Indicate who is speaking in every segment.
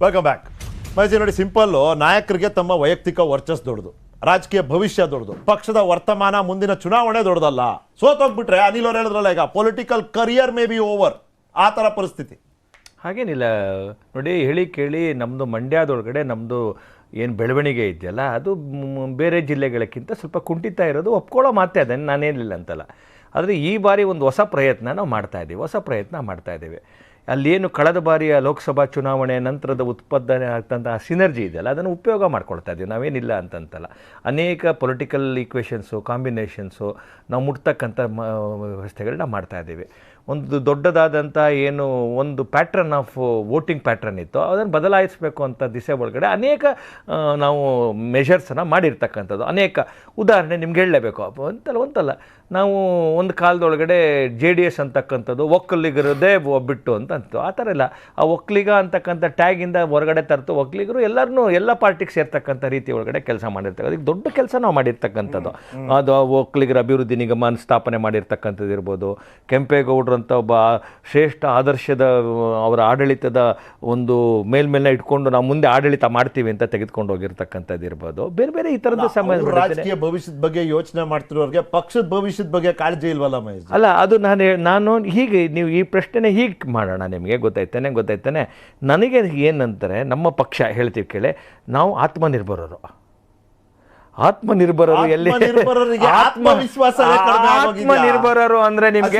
Speaker 1: Welcome back. MyG ನೋಡಿ, simple. ನಾಯಕರಿಗೆ ತಮ್ಮ ವೈಯಕ್ತಿಕ ವರ್ಚಸ್ ದೊಡ್ಡದು, ರಾಜಕೀಯ ಭವಿಷ್ಯ ದೊಡ್ಡದು, ಪಕ್ಷದ ವರ್ತಮಾನ ಮುಂದಿನ ಚುನಾವಣೆ ದೊಡ್ಡದಲ್ಲ. ಸೋತೋಗ್ಬಿಟ್ರೆ ಅನಿಲ್ ಅವ್ರು ಹೇಳಿದ್ರಲ್ಲ, ಈಗ political career may be over, ಆ ಥರ ಪರಿಸ್ಥಿತಿ.
Speaker 2: ಹಾಗೇನಿಲ್ಲ ನೋಡಿ, ಹೇಳಿ ಕೇಳಿ ನಮ್ಮದು ಮಂಡ್ಯದೊಳಗಡೆ ನಮ್ಮದು ಏನು ಬೆಳವಣಿಗೆ ಇದೆಯಲ್ಲ, ಅದು ಬೇರೆ ಜಿಲ್ಲೆಗಳಕ್ಕಿಂತ ಸ್ವಲ್ಪ ಕುಂಠಿತ ಇರೋದು ಒಪ್ಕೊಳ್ಳೋ ಮಾತೇ, ಅದನ್ನು ನಾನೇನಿಲ್ಲ ಅಂತಲ್ಲ. ಆದರೆ ಈ ಬಾರಿ ಒಂದು ಹೊಸ ಪ್ರಯತ್ನ ನಾವು ಮಾಡ್ತಾಯಿದ್ದೀವಿ. ಅಲ್ಲೇನು ಕಳೆದ ಬಾರಿಯ ಲೋಕಸಭಾ ಚುನಾವಣೆ ನಂತರದ ಉತ್ಪಾದನೆ ಆಗ್ತಂಥ ಸಿನರ್ಜಿ ಇದೆಯಲ್ಲ, ಅದನ್ನು ಉಪಯೋಗ ಮಾಡ್ಕೊಳ್ತಾ ಇದ್ದೀವಿ, ನಾವೇನಿಲ್ಲ ಅಂತಂತಲ್ಲ. ಅನೇಕ ಪೊಲಿಟಿಕಲ್ ಈಕ್ವೇಷನ್ಸು, ಕಾಂಬಿನೇಷನ್ಸು ನಾವು ಮುಟ್ತಕ್ಕಂಥ ವ್ಯವಸ್ಥೆಗಳನ್ನ ಮಾಡ್ತಾಯಿದ್ದೀವಿ. ಒಂದು ದೊಡ್ಡದಾದಂಥ ಏನು ಒಂದು ಪ್ಯಾಟ್ರನ್ ಆಫ್ ವೋಟಿಂಗ್ ಪ್ಯಾಟ್ರನ್ ಇತ್ತು, ಅದನ್ನು ಬದಲಾಯಿಸಬೇಕು ಅಂತ ದಿಸೆ ಒಳಗಡೆ ಅನೇಕ ನಾವು ಮೆಷರ್ಸನ್ನು ಮಾಡಿರ್ತಕ್ಕಂಥದ್ದು. ಅನೇಕ ಉದಾಹರಣೆ ನಿಮ್ಗೆ ಹೇಳಲೇಬೇಕು ಒಂತಲ್ಲ. ನಾವು ಒಂದು ಕಾಲದೊಳಗಡೆ JDS ಅಂತಕ್ಕಂಥದ್ದು ಒಕ್ಕಲಿಗರದೇ ಬಿಟ್ಟು ಅಂತ ಅಂತು. ಆ ಥರ ಇಲ್ಲ. ಆ ಒಕ್ಕಲಿಗ ಅಂತಕ್ಕಂಥ ಟ್ಯಾಗಿಂದ ಹೊರಗಡೆ ತರ್ತು ಒಕ್ಕಲಿಗರು ಎಲ್ಲರನ್ನೂ ಎಲ್ಲ ಪಾರ್ಟಿಗೆ ಸೇರ್ತಕ್ಕಂಥ ರೀತಿ ಒಳಗಡೆ ಕೆಲಸ ಮಾಡಿರ್ತಕ್ಕಂಥ ಈಗ ದೊಡ್ಡ ಕೆಲಸ ನಾವು ಮಾಡಿರ್ತಕ್ಕಂಥದ್ದು. ಅದು ಒಕ್ಕಲಿಗರ ಅಭಿವೃದ್ಧಿ ನಿಗಮ ಸ್ಥಾಪನೆ ಮಾಡಿರ್ತಕ್ಕಂಥದ್ದು ಇರ್ಬೋದು. ಕೆಂಪೇಗೌಡರು ಅಂತ ಒಬ್ಬ ಶ್ರೇಷ್ಠ ಆದರ್ಶದ ಅವರ ಆಡಳಿತದ ಒಂದು ಮೇಲ್ಮೇಲೆ ಇಟ್ಕೊಂಡು ನಾವು ಮುಂದೆ ಆಡಳಿತ ಮಾಡ್ತೀವಿ ಅಂತ ತೆಗೆದುಕೊಂಡು ಹೋಗಿರ್ತಕ್ಕಂಥದ್ದು ಇರ್ಬೋದು. ಬೇರೆ ಬೇರೆ ಈ ಥರದ ಸಮಯ
Speaker 1: ರಾಜಕೀಯ ಭವಿಷ್ಯದ ಬಗ್ಗೆ ಯೋಚನೆ ಮಾಡ್ತಿರೋರಿಗೆ ಪಕ್ಷದ ಭವಿಷ್ಯದ ಬಗ್ಗೆ ಕಾಳಜಿ ಇಲ್ವಲ್ಲ ಮಹೇಶ್?
Speaker 2: ಅಲ್ಲ, ಅದು ನಾನು ಹೀಗೆ ನೀವು ಈ ಪ್ರಶ್ನೆ ಹೀಗೆ ಮಾಡೋಣ, ನಿಮಗೆ ಗೊತ್ತಾಯ್ತಾನೆ. ನನಗೆ ಏನಂತಾರೆ, ನಮ್ಮ ಪಕ್ಷ ಹೇಳ್ತೀವಿ ಕೇಳಿ, ನಾವು ಆತ್ಮನಿರ್ಭರರು ಎಲ್ಲಿ ಆತ್ಮನಿರ್ಭರರು ಅಂದ್ರೆ ನಿಮ್ಗೆ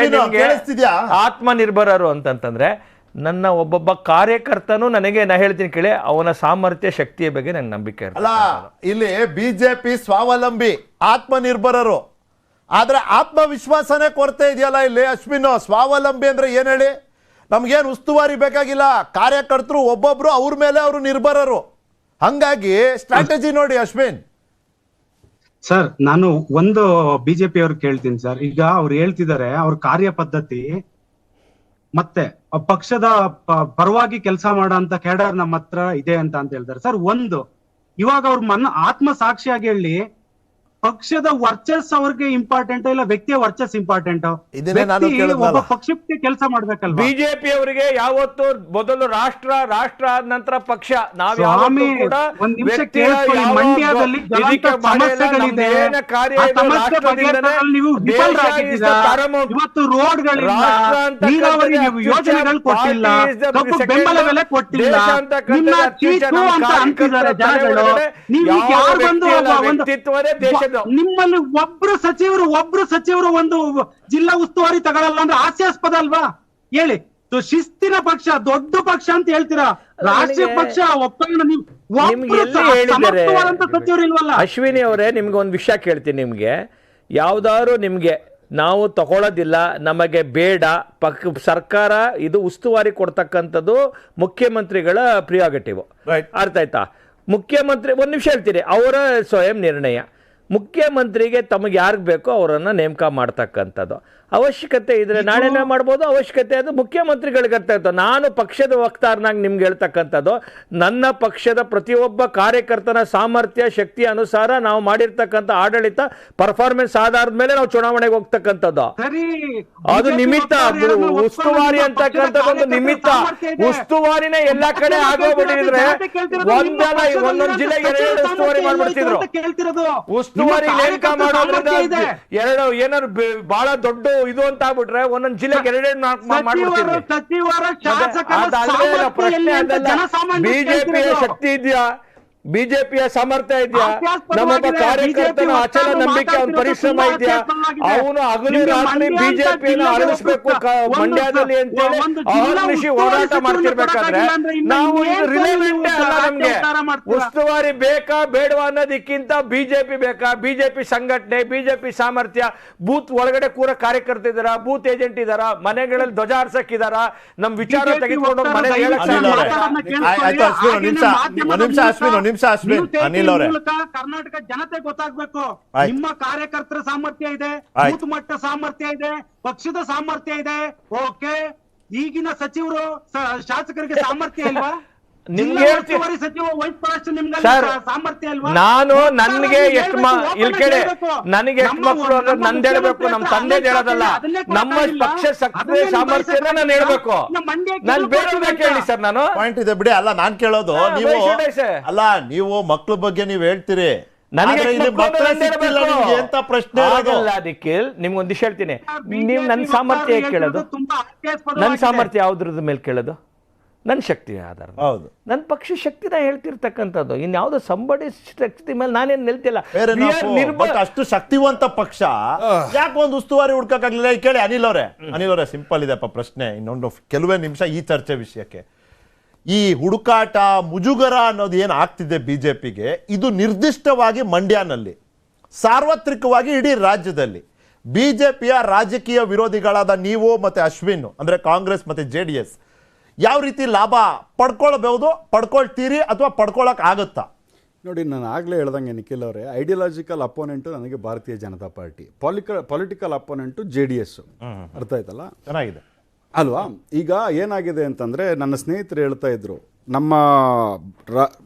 Speaker 2: ಆತ್ಮನಿರ್ಭರರು ಅಂತಂತಂದ್ರೆ ನನ್ನ ಒಬ್ಬೊಬ್ಬ ಕಾರ್ಯಕರ್ತನು ನನಗೆ ನಾ ಹೇಳ್ತೀನಿ ಕೇಳಿ, ಅವನ ಸಾಮರ್ಥ್ಯ ಶಕ್ತಿಯ ಬಗ್ಗೆ ನಂಗೆ ನಂಬಿಕೆ ಇರಲ್ಲ.
Speaker 1: ಇಲ್ಲಿ ಬಿಜೆಪಿ ಸ್ವಾವಲಂಬಿ ಆತ್ಮನಿರ್ಭರರು, ಆದ್ರೆ ಆತ್ಮವಿಶ್ವಾಸನೇ ಕೊರತೆ ಇದೆಯಲ್ಲ ಇಲ್ಲಿ. ಅಶ್ವಿನ್, ಸ್ವಾವಲಂಬಿ ಅಂದ್ರೆ ಏನ್ ಹೇಳಿ? ನಮ್ಗೇನು ಉಸ್ತುವಾರಿ ಬೇಕಾಗಿಲ್ಲ, ಕಾರ್ಯಕರ್ತರು ಒಬ್ಬೊಬ್ರು ಅವ್ರ ಮೇಲೆ ಅವರು ನಿರ್ಭರರು. ಹಂಗಾಗಿ ಸ್ಟ್ರಾಟಜಿ ನೋಡಿ ಅಶ್ವಿನ್.
Speaker 3: ಸರ್, ನಾನು ಒಂದು ಬಿಜೆಪಿ ಅವ್ರು ಕೇಳ್ತೀನಿ ಸರ್. ಈಗ ಅವ್ರು ಹೇಳ್ತಿದ್ದಾರೆ ಅವ್ರ ಕಾರ್ಯ ಪದ್ಧತಿ ಮತ್ತೆ ಪಕ್ಷದ ಪರವಾಗಿ ಕೆಲಸ ಮಾಡೋ ಅಂತ ಕೇಡರ್ ನಮ್ಮ ಹತ್ರ ಇದೆ ಅಂತ ಹೇಳ್ತಾರೆ ಸರ್. ಇವಾಗ ಅವ್ರ ಆತ್ಮ ಸಾಕ್ಷಿಯಾಗಿ ಹೇಳಿ, ಪಕ್ಷದ ವರ್ಚಸ್ ಅವ್ರಿಗೆ ಇಂಪಾರ್ಟೆಂಟ್ ಇಲ್ಲ ವ್ಯಕ್ತಿಯ ವರ್ಚಸ್ ಇಂಪಾರ್ಟೆಂಟ್? ಒಬ್ಬ ಪಕ್ಷಕ್ಕೆ ಕೆಲಸ ಮಾಡ್ಬೇಕಲ್ವಾ?
Speaker 2: ಬಿಜೆಪಿ ಅವರಿಗೆ ಯಾವತ್ತು ಮೊದಲು ರಾಷ್ಟ್ರ ಆದ ನಂತರ ಪಕ್ಷ.
Speaker 3: ಒಂದ್ ನಿಮಿಷ ಕೇಳಿಸ್ಕೊಳ್ಳಿ. ಮಂಡ್ಯದಲ್ಲಿ ಸಮಸ್ಯೆಗಳಿದೆ, ನೀವು ಇವತ್ತು ರೋಡ್ಗಳಿಲ್ಲ, ನೀರಾವರಿ ಯೋಜನೆಗಳು ಕೊಟ್ಟಿಲ್ಲ, ಕಬ್ಬು ಬೆಂಬಲ ಬೆಲೆ ಕೊಟ್ಟಿಲ್ಲ, ನಿನ್ನ ಚೀಟು ಅಂತ ಅಂತಿದ್ದಾರೆ ಜನಗಳು. ನೀವು ಯಾರು ಬಂದು ನಿಮ್ಮಲ್ಲಿ ಒಬ್ರು ಸಚಿವರು ಒಂದು ಜಿಲ್ಲಾ ಉಸ್ತುವಾರಿ ತಗೊಳ್ಳಲ್ಲ ಅಂದ್ರೆ ಹಾಸ್ಯಾಸ್ಪದ ಅಲ್ವಾ? ಹೇಳಿ. ಶಿಸ್ತಿನ ಪಕ್ಷ, ದೊಡ್ಡ ಪಕ್ಷ ಅಂತ ಹೇಳ್ತೀರಾ, ರಾಷ್ಟ್ರೀಯ ಪಕ್ಷ ಒಪ್ಪಂದ ಸಚಿವರು ಇಲ್ವಲ್ಲ?
Speaker 2: ಅಶ್ವಿನಿ ಅವರೇ, ನಿಮ್ಗೆ ಒಂದು ವಿಷಯ ಕೇಳ್ತೀನಿ. ನಿಮ್ಗೆ ಯಾವ್ದಾದ್ರು ನಿಮ್ಗೆ ನಾವು ತಗೊಳ್ಳೋದಿಲ್ಲ, ನಮಗೆ ಬೇಡ, ಸರ್ಕಾರ ಇದು ಉಸ್ತುವಾರಿ ಕೊಡ್ತಕ್ಕಂಥದ್ದು ಮುಖ್ಯಮಂತ್ರಿಗಳ ಪ್ರಿಯಾಗಟಿವ್. ಅರ್ಥ ಆಯ್ತಾ? ಮುಖ್ಯಮಂತ್ರಿ ಒಂದು ನಿಮಿಷ ಹೇಳ್ತೀನಿ, ಅವರ ಸ್ವಯಂ ನಿರ್ಣಯ. ಮುಖ್ಯಮಂತ್ರಿಗೆ ತಮಗೆ ಯಾರಿಗೆ ಬೇಕೋ ಅವರನ್ನು ನೇಮಕ ಮಾಡ್ತಕ್ಕಂಥದ್ದು. ಅವಶ್ಯಕತೆ ಇದ್ರೆ ನಾಳೆನೇ ಮಾಡ್ಬೋದು, ಅವಶ್ಯಕತೆ ಅದು ಮುಖ್ಯಮಂತ್ರಿಗಳಿಗೆ ಅರ್ಥ ಇರ್ತದೆ. ನಾನು ಪಕ್ಷದ ವಕ್ತಾರನಾಗಿ ನಿಮ್ಗೆ ಹೇಳ್ತಕ್ಕಂಥದ್ದು, ನನ್ನ ಪಕ್ಷದ ಪ್ರತಿಯೊಬ್ಬ ಕಾರ್ಯಕರ್ತನ ಸಾಮರ್ಥ್ಯ ಶಕ್ತಿ ಅನುಸಾರ ನಾವು ಮಾಡಿರ್ತಕ್ಕಂಥ ಆಡಳಿತ ಪರ್ಫಾರ್ಮೆನ್ಸ್ ಆಧಾರದ ಮೇಲೆ ನಾವು ಚುನಾವಣೆಗೆ ಹೋಗ್ತಕ್ಕಂಥದ್ದು. ಅದು ನಿಮಿತ್ತ, ಉಸ್ತುವಾರಿ ಅಂತಕ್ಕಂಥದ್ದು ಒಂದು ನಿಮಿತ್ತ. ಉಸ್ತುವಾರಿನೇ ಎಲ್ಲಾ ಕಡೆ ಆಗೋಗ್ಬಿಟ್ಟಿದ್ರೆ ಒಂದೊಂದು ಜಿಲ್ಲೆಗೆ ಎರಡು ಉಸ್ತುವಾರಿ ಮಾಡ್ಬಿಡ್ತಿದ್ರು. ಉಸ್ತುವಾರಿ ನೇಮಕ ಮಾಡೋದ್ರಿಂದ ಏನಾದ್ರು ಬಹಳ ದೊಡ್ಡ ಇದು ಅಂತ ಆಗ್ಬಿಟ್ರೆ ಒಂದೊಂದು ಜಿಲ್ಲೆಗೆ ಎರಡೆರಡು ಪ್ರಶ್ನೆ ಅದಲ್ಲ. ಬಿಜೆಪಿಯ ಶಕ್ತಿ ಇದೆಯಾ, ಬಿಜೆಪಿಯ ಸಾಮರ್ಥ್ಯ ಇದೆಯಾ, ನಮ್ಮೊಬ್ಬ ಕಾರ್ಯಕರ್ತನ ಅಚಲ ನಂಬಿಕೆ, ಅವನ ಪರಿಶ್ರಮ ಇದೆಯಾ, ಅವನು ಹಗಲು ರಾತ್ರಿ ಬಿಜೆಪಿಯನ್ನು ಅರಳಿಸಬೇಕು ಮಂಡ್ಯದಲ್ಲಿ ಅಂತೇಳಿ ಅಹರ್ನಿಶಿ ಹೋರಾಟ ಮಾಡ್ತಿರ್ಬೇಕಾದ್ರೆ ನಾವು ಇದು ರಿಲೆವೆಂಟ್ ಅಲ್ಲ. ನಮ್ಗೆ ಉಸ್ತುವಾರಿ ಬೇಕಾ ಬೇಡವಾ ಅನ್ನೋದಕ್ಕಿಂತ ಬಿಜೆಪಿ ಬೇಕಾ, ಬಿಜೆಪಿ ಸಂಘಟನೆ, ಬಿಜೆಪಿ ಸಾಮರ್ಥ್ಯ, ಬೂತ್ ಒಳಗಡೆ ಕೂಡ ಕಾರ್ಯಕರ್ತ ಇದಾರ, ಬೂತ್ ಏಜೆಂಟ್ ಇದಾರ, ಮನೆಗಳಲ್ಲಿ ಧ್ವಜ ಹಾರ್ಸಕ್ಕಿದಾರ, ನಮ್ ವಿಚಾರ ತೆಗೆದುಕೊಂಡು ಮನೆ
Speaker 3: ಕರ್ನಾಟಕ ಜನತೆ ಗೊತ್ತಾಗ್ಬೇಕು. ನಿಮ್ಮ ಕಾರ್ಯಕರ್ತರ ಸಾಮರ್ಥ್ಯ ಇದೆ, ಬೂತ್ ಮಟ್ಟ ಸಾಮರ್ಥ್ಯ ಇದೆ, ಪಕ್ಷದ ಸಾಮರ್ಥ್ಯ ಇದೆ. ಓಕೆ, ಈಗಿನ ಸಚಿವರು ಶಾಸಕರಿಗೆ ಸಾಮರ್ಥ್ಯ ಇಲ್ವಾ?
Speaker 2: ನಿಮ್ಗೆ ಹೇಳ್ತೀನಿ
Speaker 3: ಉಸ್ತುವಾರಿ ಸಚಿವ ವಹಿಸ್ಕೊಳ್ಳೋಷ್ಟು ನಿಮ್ಗೆ
Speaker 2: ಸರ್,
Speaker 3: ಸಾಮರ್ಥ್ಯ ಅಲ್ವಾ?
Speaker 2: ನಾನು
Speaker 3: ಒಪ್ಪಿಗೆ
Speaker 2: ನನಗೆ ಎಷ್ಟು
Speaker 3: ಹೇಳ್ಬೇಕು,
Speaker 2: ಇಲ್ಲಿ ಕೇಳಿ
Speaker 3: ಹೇಳ್ಬೇಕು.
Speaker 2: ನನಗೆ ಎಷ್ಟು ಮಕ್ಕಳು ಅಂದ್ರೆ ನಂದು ಹೇಳ್ಬೇಕು, ನಮ್ಮ ತಂದೆ ಹೇಳೋದಲ್ಲ. ನಮ್ಮ ಪಕ್ಷ ಶಕ್ತಿ ಸಾಮರ್ಥ್ಯನ ನಾನು ಹೇಳ್ಬೇಕು. ನಾನು ಬೇರೆ ಕೇಳಿ ಸರ್. ನಾನು
Speaker 1: ಪಾಯಿಂಟ್ ಇದೆ ಬಿಡಿ. ಅಲ್ಲ ನಾನ್ ಕೇಳೋದು ನೀವು ಅಲ್ಲ, ನೀವು ಮಕ್ಳ ಬಗ್ಗೆ ನೀವು ಹೇಳ್ತೀರಿ,
Speaker 2: ನನಗೆ
Speaker 1: ಎಂತ ಪ್ರಶ್ನೆ
Speaker 2: ನಿಖಿಲ್, ನಿಮ್ಗೊಂದು ವಿಷಯ ಹೇಳ್ತೀನಿ. ನೀವು ನನ್ನ ಸಾಮರ್ಥ್ಯ ಹೇಗೆ ಕೇಳೋದು? ನನ್ನ ಸಾಮರ್ಥ್ಯ ಯಾವ್ದ್ರದ ಮೇಲೆ ಕೇಳೋದು? ನನ್ನ ಶಕ್ತಿ ಆಧಾರ.
Speaker 1: ಹೌದು,
Speaker 2: ನನ್ನ ಪಕ್ಷ ಶಕ್ತಿನ ಹೇಳ್ತಿರ್ತಕ್ಕಂಥದ್ದು. ಇನ್ಯಾವುದೋ ಸಂಬಡಿ ಶಕ್ತಿ ಮೇಲೆ ನಾನೇನು ನಿಲ್ತಿಲ್ಲ.
Speaker 1: ಅಷ್ಟು ಶಕ್ತಿವಂತ ಪಕ್ಷ ಯಾಕೆ ಒಂದು ಉಸ್ತುವಾರಿ ಹುಡ್ಕಕ್ಕಾಗ್ಲಿಲ್ಲ? ಕೇಳಿ ಅನಿಲ್ ಅವರೇ ಸಿಂಪಲ್ ಇದೆಪ್ಪ ಪ್ರಶ್ನೆ. ಇನ್ನೊಂದು ಕೆಲವೇ ನಿಮಿಷ ಈ ಚರ್ಚೆ ವಿಷಯಕ್ಕೆ. ಈ ಹುಡುಕಾಟ ಮುಜುಗರ ಅನ್ನೋದು ಏನು ಆಗ್ತಿದೆ ಬಿಜೆಪಿಗೆ, ಇದು ನಿರ್ದಿಷ್ಟವಾಗಿ ಮಂಡ್ಯನಲ್ಲಿ, ಸಾರ್ವತ್ರಿಕವಾಗಿ ಇಡೀ ರಾಜ್ಯದಲ್ಲಿ ಬಿಜೆಪಿಯ ರಾಜಕೀಯ ವಿರೋಧಿಗಳಾದ ನೀವು ಮತ್ತೆ ಅಶ್ವಿನ್, ಅಂದ್ರೆ ಕಾಂಗ್ರೆಸ್ ಮತ್ತೆ JDS ಯಾವ ರೀತಿ ಲಾಭ ಪಡ್ಕೊಳ್ತೀರಿ ಅಥವಾ ಪಡ್ಕೊಳಕ್ ಆಗುತ್ತಾ?
Speaker 4: ನೋಡಿ, ನಾನು ಆಗಲೇ ಹೇಳ್ದಂಗೆ ನಿಖಿಲ್ ಅವರೇ, ಐಡಿಯಾಲಜಿಕಲ್ ಅಪೋನೆಂಟು ನನಗೆ ಭಾರತೀಯ ಜನತಾ ಪಾರ್ಟಿ, ಪೊಲಿಟಿಕಲ್ ಅಪೋನೆಂಟು JDS. ಅರ್ಥ ಆಯ್ತಲ್ಲ?
Speaker 1: ಚೆನ್ನಾಗಿದೆ
Speaker 4: ಅಲ್ವಾ? ಈಗ ಏನಾಗಿದೆ ಅಂತಂದರೆ, ನನ್ನ ಸ್ನೇಹಿತರು ಹೇಳ್ತಾ ಇದ್ರು, ನಮ್ಮ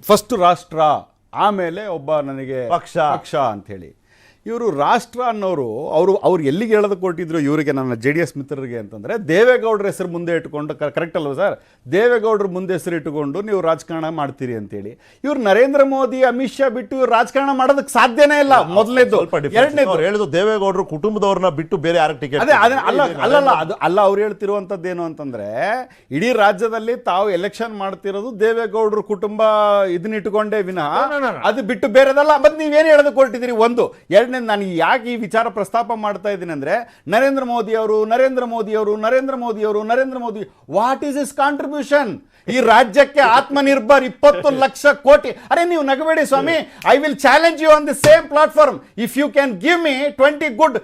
Speaker 4: ಫಸ್ಟ್ ರಾಷ್ಟ್ರ, ಆಮೇಲೆ ಒಬ್ಬ ನನಗೆ ಪಕ್ಷ ಅಂಥೇಳಿ. ಇವರು ರಾಷ್ಟ್ರ ಅನ್ನೋರು ಅವ್ರು ಎಲ್ಲಿಗೆ ಹೇಳೋದು ಕೊಟ್ಟಿದ್ರು ಇವರಿಗೆ, ನನ್ನ JDS ಮಿತ್ರರಿಗೆ ಅಂತಂದರೆ, ದೇವೇಗೌಡರ ಹೆಸರು ಮುಂದೆ ಇಟ್ಟುಕೊಂಡು, ಕರೆಕ್ಟ್ ಅಲ್ವಾ ಸರ್? ದೇವೇಗೌಡರ ಮುಂದೆ ಹೆಸರು ಇಟ್ಟುಕೊಂಡು ನೀವು ರಾಜಕಾರಣ ಮಾಡ್ತೀರಿ ಅಂತೇಳಿ. ಇವ್ರು ನರೇಂದ್ರ ಮೋದಿ, ಅಮಿತ್ ಶಾ ಬಿಟ್ಟು ಇವ್ರು ರಾಜಕಾರಣ ಮಾಡೋದಕ್ಕೆ ಸಾಧ್ಯನೇ ಇಲ್ಲ. ಮೊದಲನೇದು. ಎರಡನೇದು
Speaker 1: ಹೇಳಿದ್ರು ದೇವೇಗೌಡರು ಕುಟುಂಬದವ್ರನ್ನ ಬಿಟ್ಟು ಬೇರೆ ಯಾರ ಟಿಕೆಟ್.
Speaker 4: ಅದೇ ಅಲ್ಲ ಅವ್ರು ಹೇಳ್ತಿರುವಂಥದ್ದು ಏನು ಅಂತಂದ್ರೆ, ಇಡೀ ರಾಜ್ಯದಲ್ಲಿ ತಾವು ಎಲೆಕ್ಷನ್ ಮಾಡ್ತಿರೋದು ದೇವೇಗೌಡರು ಕುಟುಂಬ ಇದನ್ನ ಇಟ್ಕೊಂಡೇ ವಿನಃ ಅದು ಬಿಟ್ಟು ಬೇರೆದಲ್ಲ. ಮತ್ತೆ ನೀವೇನು ಹೇಳೋದಕ್ಕೆ ಹೊರಟಿದ್ದೀರಿ? ಒಂದು. ಎರಡನೇ, ನಾನು ಯಾಕೆ ಈ ವಿಚಾರ ಪ್ರಸ್ತಾಪ ಮಾಡ್ತಾ ಇದ್ದೀನಿ ಅಂದ್ರೆ, ನರೇಂದ್ರ ಮೋದಿ ಅವರು ವಾಟ್ ಈಸ್ ಇಸ್ ಕಾಂಟ್ರಿಬ್ಯೂಷನ್ ಈ ರಾಜ್ಯಕ್ಕೆ? ಆತ್ಮನಿರ್ಭರ್ 20 ಲಕ್ಷ ಕೋಟಿ. ಅರೆ ನೀವು ನಗಬೇಡಿ ಸ್ವಾಮಿ. I will challenge you on the same platform. If you can give me 20 good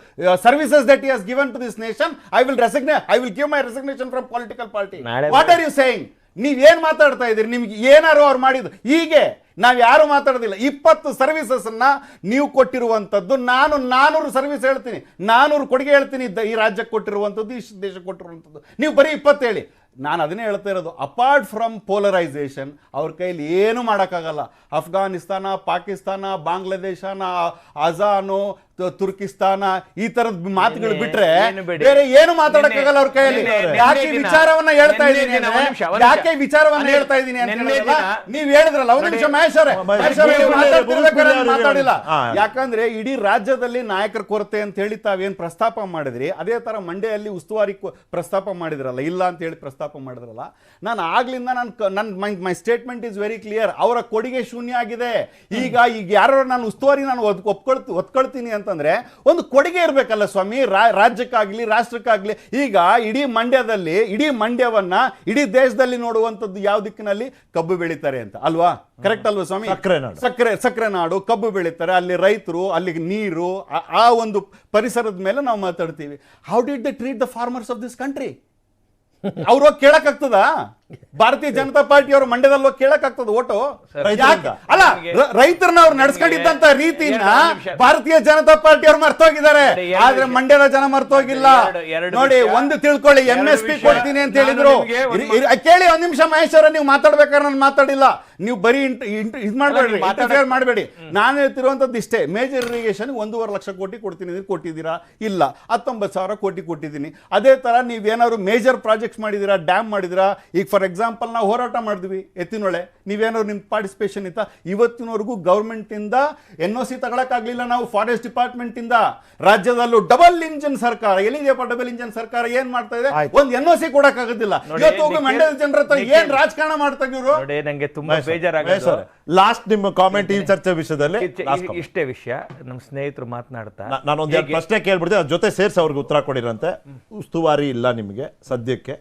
Speaker 4: services that he has given to this nation, I will give my resignation from political party. What are you saying? ನೀವೇನ್ ಮಾತಾಡ್ತಾ ಇದ್ದೀರಿ? ನಿಮ್ಗೆ ಏನಾರು ಅವ್ರು ಮಾಡಿದ್ದು? ಹೀಗೆ ನಾವು ಯಾರು ಮಾತಾಡೋದಿಲ್ಲ. 20 ಸರ್ವಿಸಸ್ ಅನ್ನ ನೀವು ಕೊಟ್ಟಿರುವಂತದ್ದು. ನಾನು 400 ಸರ್ವಿಸ್ ಹೇಳ್ತೀನಿ, 400 ಕೊಡುಗೆ ಹೇಳ್ತೀನಿ ಈ ರಾಜ್ಯಕ್ಕೆ ಕೊಟ್ಟಿರುವಂಥದ್ದು, ಈ ದೇಶಕ್ಕೆ ಕೊಟ್ಟಿರುವಂಥದ್ದು. ನೀವು ಬರೀ 20 ಹೇಳಿ. ನಾನು ಅದನ್ನೇ ಹೇಳ್ತಾ ಇರೋದು. ಅಪಾರ್ಟ್ ಫ್ರಮ್ ಪೋಲರೈಸೇಷನ್ ಅವ್ರ ಕೈಲಿ ಏನು ಮಾಡೋಕ್ಕಾಗಲ್ಲ. ಅಫ್ಘಾನಿಸ್ತಾನ, ಪಾಕಿಸ್ತಾನ, ಬಾಂಗ್ಲಾದೇಶನ, ಅಜಾನು, ತುರ್ಕಿಸ್ತಾನ, ಈ ತರದ ಮಾತುಗಳು ಬಿಟ್ರೆ ಬೇರೆ ಏನು ಮಾತಾಡಕ್ಕಾಗಲ್ಲ ಅವ್ರ ಕೈಯಲ್ಲಿ. ಯಾಕೆ ವಿಚಾರವನ್ನ ಹೇಳ್ತಾ ಇದ್ದೀನಿ ಅಂತ ನೀವ್ ಹೇಳಿದ್ರಲ್ಲ. ಒಂದು ನಿಮಿಷ ಮಹೇಶ್ ಅವರೇ, ಮಾತಾಡಿಲ್ಲ. ಯಾಕಂದ್ರೆ ಇಡೀ ರಾಜ್ಯದಲ್ಲಿ ನಾಯಕರ ಕೊರತೆ ಅಂತ ಹೇಳಿ ತಾವೇನ್ ಪ್ರಸ್ತಾಪ ಮಾಡಿದ್ರಿ, ಅದೇ ತರ ಮಂಡ್ಯದಲ್ಲಿ ಉಸ್ತುವಾರಿ ಪ್ರಸ್ತಾಪ ಮಾಡಿದ್ರಲ್ಲ, ಇಲ್ಲ ಅಂತ ಹೇಳಿ ಪ್ರಸ್ತಾಪ ಮಾಡಿದ್ರಲ್ಲ. ನಾನು ಆಗ್ಲಿಂದ ಮೈ ಸ್ಟೇಟ್ಮೆಂಟ್ ಇಸ್ ವೆರಿ ಕ್ಲಿಯರ್. ಅವರ ಕೊಡುಗೆ ಶೂನ್ಯ ಆಗಿದೆ. ಈಗ ಯಾರು ನಾನು ಉಸ್ತುವಾರಿ ನಾನು ಒತ್ಕೊಳ್ತೀನಿ ಅಂತಂದ್ರೆ ಒಂದು ಕೊಡುಗೆ ಇರ್ಬೇಕಲ್ಲ ಸ್ವಾಮಿ, ರಾಜ್ಯಕ್ಕಾಗ್ಲಿ ರಾಷ್ಟ್ರಕ್ಕಾಗ್ಲಿ. ಈಗ ಇಡೀ ಮಂಡ್ಯವನ್ನ ಇಡೀ ದೇಶದಲ್ಲಿ ನೋಡುವಂತದ್ದು ಯಾವ ದಿಕ್ಕಿನಲ್ಲಿ? ಕಬ್ಬು ಬೆಳೀತಾರೆ ಅಂತ ಅಲ್ವಾ? ಕರೆಕ್ಟ್ ಅಲ್ವಾ ಸ್ವಾಮಿ? ಸಕ್ಕರೆ ನಾಡು, ಕಬ್ಬು ಬೆಳೀತಾರೆ, ಅಲ್ಲಿ ರೈತರು, ಅಲ್ಲಿ ನೀರು, ಆ ಒಂದು ಪರಿಸರದ ಮೇಲೆ ನಾವು ಮಾತಾಡ್ತೀವಿ. How did they treat the farmers of this country? ಅವ್ರು ಕೇಳಕ್ ಆಗ್ತದ? ಭಾರತೀಯ ಜನತಾ ಪಾರ್ಟಿ ಅವರು ಮಂಡ್ಯದಲ್ಲಿ ಕೇಳಕ್ ಆಗ್ತದ ಓಟು? ಅಲ್ಲ, ರೈತರನ್ನ ಅವ್ರು ನಡ್ಸ್ಕೊಂಡಿದ್ದಂತ ರೀತಿನ ಭಾರತೀಯ ಜನತಾ ಪಾರ್ಟಿ ಅವ್ರು ಮರ್ತೋಗಿದ್ದಾರೆ, ಆದ್ರೆ ಮಂಡ್ಯದ ಜನ ಮರ್ತೋಗಿಲ್ಲ. ನೋಡಿ, ಒಂದು ತಿಳ್ಕೊಳ್ಳಿ, MSP ಕೊಡ್ತೀನಿ ಅಂತ ಹೇಳಿದ್ರು. ಕೇಳಿ ಒಂದ್ ನಿಮಿಷ ಮಹೇಶ್ ಅವರ, ನೀವು ಮಾತಾಡ್ಬೇಕಾದ್ರೆ ನಾನು ಮಾತಾಡಿಲ್ಲ. ನೀವು ಬರೀ ಇದ್ ಮಾಡ್ಬೇಡ್ರಿ, ಇಂಟರ್ಫಿಯರ್ ಮಾಡಬೇಡಿ. ನಾನು ಹೇಳ್ತಿರುವಂತದ್ದು ಇಷ್ಟೇ. ಮೇಜರ್ ಇರಿಗೇಷನ್ 1.5 ಲಕ್ಷ ಕೋಟಿ ಕೊಡ್ತೀನಿ, ಕೊಟ್ಟಿದ್ದೀರಾ? ಇಲ್ಲ. 19,000 ಕೋಟಿ ಕೊಟ್ಟಿದ್ದೀನಿ. ಅದೇ ತರ ನೀವೇನಾದ್ರು ಮೇಜರ್ ಪ್ರಾಜೆಕ್ಟ್ಸ್ ಮಾಡಿದೀರಾ, ಡ್ಯಾಮ್ ಮಾಡಿದಿರಾ? ಈಗ ಫಾರ್ ಎಕ್ಸಾಂಪಲ್ ನಾವು ಹೋರಾಟ ಮಾಡಿದ್ವಿ ಎತ್ತಿನೊಳೆ, ನೀವೇನಾದ್ರು ನಿಮ್ ಪಾರ್ಟಿಸಿಪೇಷನ್ ಇತ್ತಾ? ಇವತ್ತಿನವರೆಗೂ ಗವರ್ಮೆಂಟ್ ಇಂದ NOC ತಗೊಳಕ್ಕಾಗ್ಲಿಲ್ಲ. ನಾವು ಫಾರೆಸ್ಟ್ ಡಿಪಾರ್ಟ್ಮೆಂಟ್ ಇಂದ ರಾಜ್ಯದಲ್ಲೂ ಡಬಲ್ ಇಂಜಿನ್ ಸರ್ಕಾರ. ಎಲ್ಲಿದೆಯಪ್ಪ ಡಬಲ್ ಇಂಜಿನ್ ಸರ್ಕಾರ? ಏನ್ ಮಾಡ್ತಾ ಇದೆ? ಒಂದು NOC ಕೊಡಕ್ ಆಗೋದಿಲ್ಲ. ಇವತ್ತು ಮಂಡ್ಯದ ಜನರ ಹತ್ರ ಏನ್ ರಾಜಕಾರಣ ಮಾಡ್ತಾ ಇದ್ರು?
Speaker 2: ನಂಗೆ ತುಂಬಾ ಬೇಜಾರಾಗಿದೆ.
Speaker 1: ಲಾಸ್ಟ್ ನಿಮ್ಮ ಕಾಮೆಂಟ್ ಈ ಚರ್ಚೆ ವಿಷಯದಲ್ಲಿ
Speaker 2: ಇಷ್ಟೇ ವಿಷಯ. ನಮ್ಮ ಸ್ನೇಹಿತರು ಮಾತನಾಡ್ತಾ
Speaker 1: ನಾನೊಂದು ಪ್ರಶ್ನೆ ಕೇಳ್ಬಿಡ್ತೀನಿ, ಅದ್ರ ಜೊತೆ ಸೇರ್ಸಿ ಅವ್ರಿಗೆ ಉತ್ತರ ಕೊಡಿರಂತೆ. ಉಸ್ತುವಾರಿ ಇಲ್ಲ ನಿಮಗೆ ಸದ್ಯಕ್ಕೆ,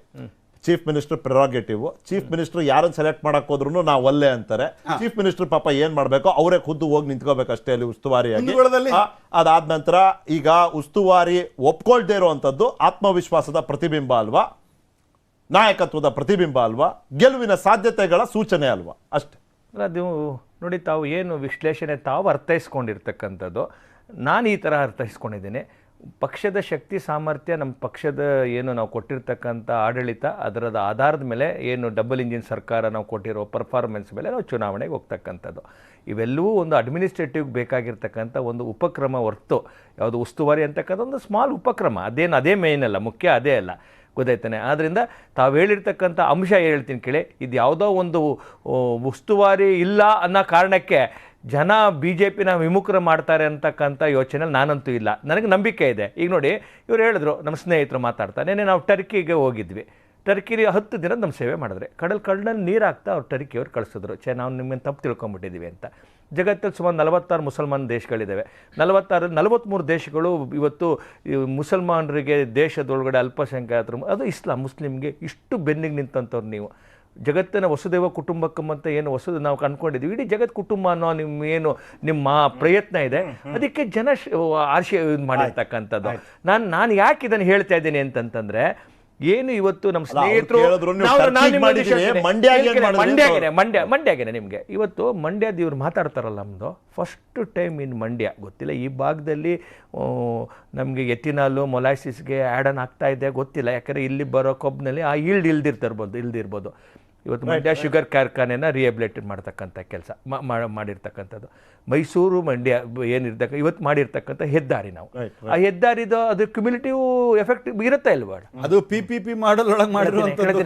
Speaker 1: ಚೀಫ್ ಮಿನಿಸ್ಟರ್ ಪ್ರೆರಾಗೇಟಿವ್. ಚೀಫ್ ಮಿನಿಸ್ಟರ್ ಯಾರನ್ನ ಸೆಲೆಕ್ಟ್ ಮಾಡಕ್ ಹೋದ್ರು ನಾವು ಒಲ್ಲೆ ಅಂತಾರೆ. ಚೀಫ್ ಮಿನಿಸ್ಟರ್ ಪಾಪ ಏನ್ ಮಾಡ್ಬೇಕು, ಅವರೇ ಖುದ್ದು ಹೋಗಿ ನಿಂತ್ಕೋಬೇಕು ಅಷ್ಟೇ ಅಲ್ಲಿ ಉಸ್ತುವಾರಿಯಾಗಿ. ಅದಾದ ನಂತರ ಈಗ ಉಸ್ತುವಾರಿ ಒಪ್ಕೊಳ್ದೇ ಇರುವಂತದ್ದು ಆತ್ಮವಿಶ್ವಾಸದ ಪ್ರತಿಬಿಂಬ ಅಲ್ವಾ, ನಾಯಕತ್ವದ ಪ್ರತಿಬಿಂಬ ಅಲ್ವಾ, ಗೆಲುವಿನ ಸಾಧ್ಯತೆಗಳ ಸೂಚನೆ ಅಲ್ವಾ? ಅಷ್ಟೇ.
Speaker 2: ಅದು ನೋಡಿ, ತಾವು ಏನು ವಿಶ್ಲೇಷಣೆ ತಾವು ಅರ್ಥೈಸ್ಕೊಂಡಿರ್ತಕ್ಕಂಥದ್ದು, ನಾನು ಈ ಥರ ಅರ್ಥೈಸ್ಕೊಂಡಿದ್ದೀನಿ. ಪಕ್ಷದ ಶಕ್ತಿ ಸಾಮರ್ಥ್ಯ, ನಮ್ಮ ಪಕ್ಷದ ಏನು ನಾವು ಕೊಟ್ಟಿರ್ತಕ್ಕಂಥ ಆಡಳಿತ, ಅದರದ ಆಧಾರದ ಮೇಲೆ ಏನು ಡಬಲ್ ಇಂಜಿನ್ ಸರ್ಕಾರ ನಾವು ಕೊಟ್ಟಿರೋ ಪರ್ಫಾರ್ಮೆನ್ಸ್ ಮೇಲೆ ನಾವು ಚುನಾವಣೆಗೆ ಹೋಗ್ತಕ್ಕಂಥದ್ದು. ಇವೆಲ್ಲವೂ ಒಂದು ಅಡ್ಮಿನಿಸ್ಟ್ರೇಟಿವ್ ಬೇಕಾಗಿರ್ತಕ್ಕಂಥ ಒಂದು ಉಪಕ್ರಮ ಹೊರತು ಯಾವುದು ಉಸ್ತುವಾರಿ ಅಂತಕ್ಕಂಥ ಒಂದು ಸ್ಮಾಲ್ ಉಪಕ್ರಮ, ಅದೇ ಮೇನ್ ಅಲ್ಲ, ಮುಖ್ಯ ಅದೇ ಅಲ್ಲ, ಗೊತ್ತಾಯ್ತಾನೆ. ಆದ್ದರಿಂದ ತಾವು ಹೇಳಿರ್ತಕ್ಕಂಥ ಅಂಶ ಹೇಳ್ತೀನಿ ಕೇಳಿ, ಇದು ಯಾವುದೋ ಒಂದು ಉಸ್ತುವಾರಿ ಇಲ್ಲ ಅನ್ನೋ ಕಾರಣಕ್ಕೆ ಜನ ಬಿ ಜೆ ಪಿನ ವಿಮುಖರು ಮಾಡ್ತಾರೆ ಅಂತಕ್ಕಂಥ ಯೋಚನೆ ನಾನಂತೂ ಇಲ್ಲ. ನನಗೆ ನಂಬಿಕೆ ಇದೆ. ಈಗ ನೋಡಿ, ಇವ್ರು ಹೇಳಿದ್ರು, ನಮ್ಮ ಸ್ನೇಹಿತರು ಮಾತಾಡ್ತಾ, ನೆನ್ನೆ ನಾವು ಟರ್ಕಿಗೆ ಹೋಗಿದ್ವಿ. ಟರ್ಕಿಲಿ 10 ದಿನ ನಮ್ಮ ಸೇವೆ ಮಾಡಿದ್ರೆ, ಕಡಲಲ್ಲಿ ನೀರು ಹಾಕ್ತಾ ಅವ್ರು ಟರ್ಕಿಯವ್ರು ಕಳಿಸಿದ್ರು. ನಾವು ನಿಮ್ಮನ್ನು ತಪ್ಪು ತಿಳ್ಕೊಂಬಿಟ್ಟಿದ್ದೀವಿ ಅಂತ. ಜಗತ್ತಲ್ಲಿ ಸುಮಾರು 46 ಮುಸಲ್ಮಾನ್ ದೇಶಗಳಿದ್ದಾವೆ. 43 ದೇಶಗಳು ಇವತ್ತು ಮುಸಲ್ಮಾನರಿಗೆ ದೇಶದೊಳಗಡೆ ಅಲ್ಪಸಂಖ್ಯಾತರು, ಅದು ಇಸ್ಲಾಂ ಮುಸ್ಲಿಮ್ಗೆ ಇಷ್ಟು ಬೆನ್ನಿಗೆ ನಿಂತಂಥವ್ರು ನೀವು. ಜಗತ್ತಿನ ವಸುದೇವ ಕುಟುಂಬಕ್ಕಂ ಅಂತ ಏನು ನಾವು ಅಂದ್ಕೊಂಡಿದ್ದೀವಿ, ಇಡೀ ಜಗತ್ ಕುಟುಂಬ ಅನ್ನೋ ನಿಮ್ಮ ಪ್ರಯತ್ನ ಇದೆ. ಅದಕ್ಕೆ ಜನ ಮಾಡಿರ್ತಕ್ಕಂಥದ್ದು. ನಾನು ಯಾಕೆ ಇದನ್ನು ಹೇಳ್ತಾ ಇದ್ದೀನಿ ಅಂತಂತಂದ್ರೆ, ಏನು ಇವತ್ತು ನಮ್ಮ ಸ್ನೇಹಿತರು ಮಂಡ್ಯಗೆನೆ ನಿಮಗೆ ಇವತ್ತು ಮಂಡ್ಯದ ಇವ್ರು ಮಾತಾಡ್ತಾರಲ್ಲ, ನಮ್ಮದು ಫಸ್ಟ್ ಟೈಮ್ ಇನ್ ಮಂಡ್ಯ, ಗೊತ್ತಿಲ್ಲ ಈ ಭಾಗದಲ್ಲಿ ನಮಗೆ ಎಥಿನಾಲು ಮೊಲಾಸಿಸ್ಗೆ ಆ್ಯಡ್ ಆನ್ ಆಗ್ತಾ ಇದೆ, ಗೊತ್ತಿಲ್ಲ. ಯಾಕಂದರೆ ಇಲ್ಲಿ ಬರೋ ಕೊಬ್ಬಿನಲ್ಲಿ ಆ ಇಲ್ದಿರ್ಬೋದು. ಇವತ್ತು ಮಂಡ್ಯ ಶುಗರ್ ಕಾರ್ಖಾನೆನ ರಿಹ್ಯಾಬಿಲಿಟೇಟ್ ಮಾಡ್ತಕ್ಕಂಥ ಕೆಲಸ ಮಾಡಿರ್ತಕ್ಕಂಥದ್ದು. ಮೈಸೂರು ಮಂಡ್ಯ ಏನಿರ್ತಕ್ಕ ಇವತ್ತು ಮಾಡಿರ್ತಕ್ಕಂಥ ಹೆದ್ದಾರಿ, ನಾವು ಆ ಹೆದ್ದಾರಿದು ಅದು ಕ್ಯುಮ್ಯುಲೇಟಿವ್ ಎಫೆಕ್ಟ್ ಇರುತ್ತೆ ಇಲ್ವಾ?
Speaker 4: ಅದು PPP ಮಾಡಲ್ ಒಳಗೆ ಮಾಡಿರುವಂತದ್ದು.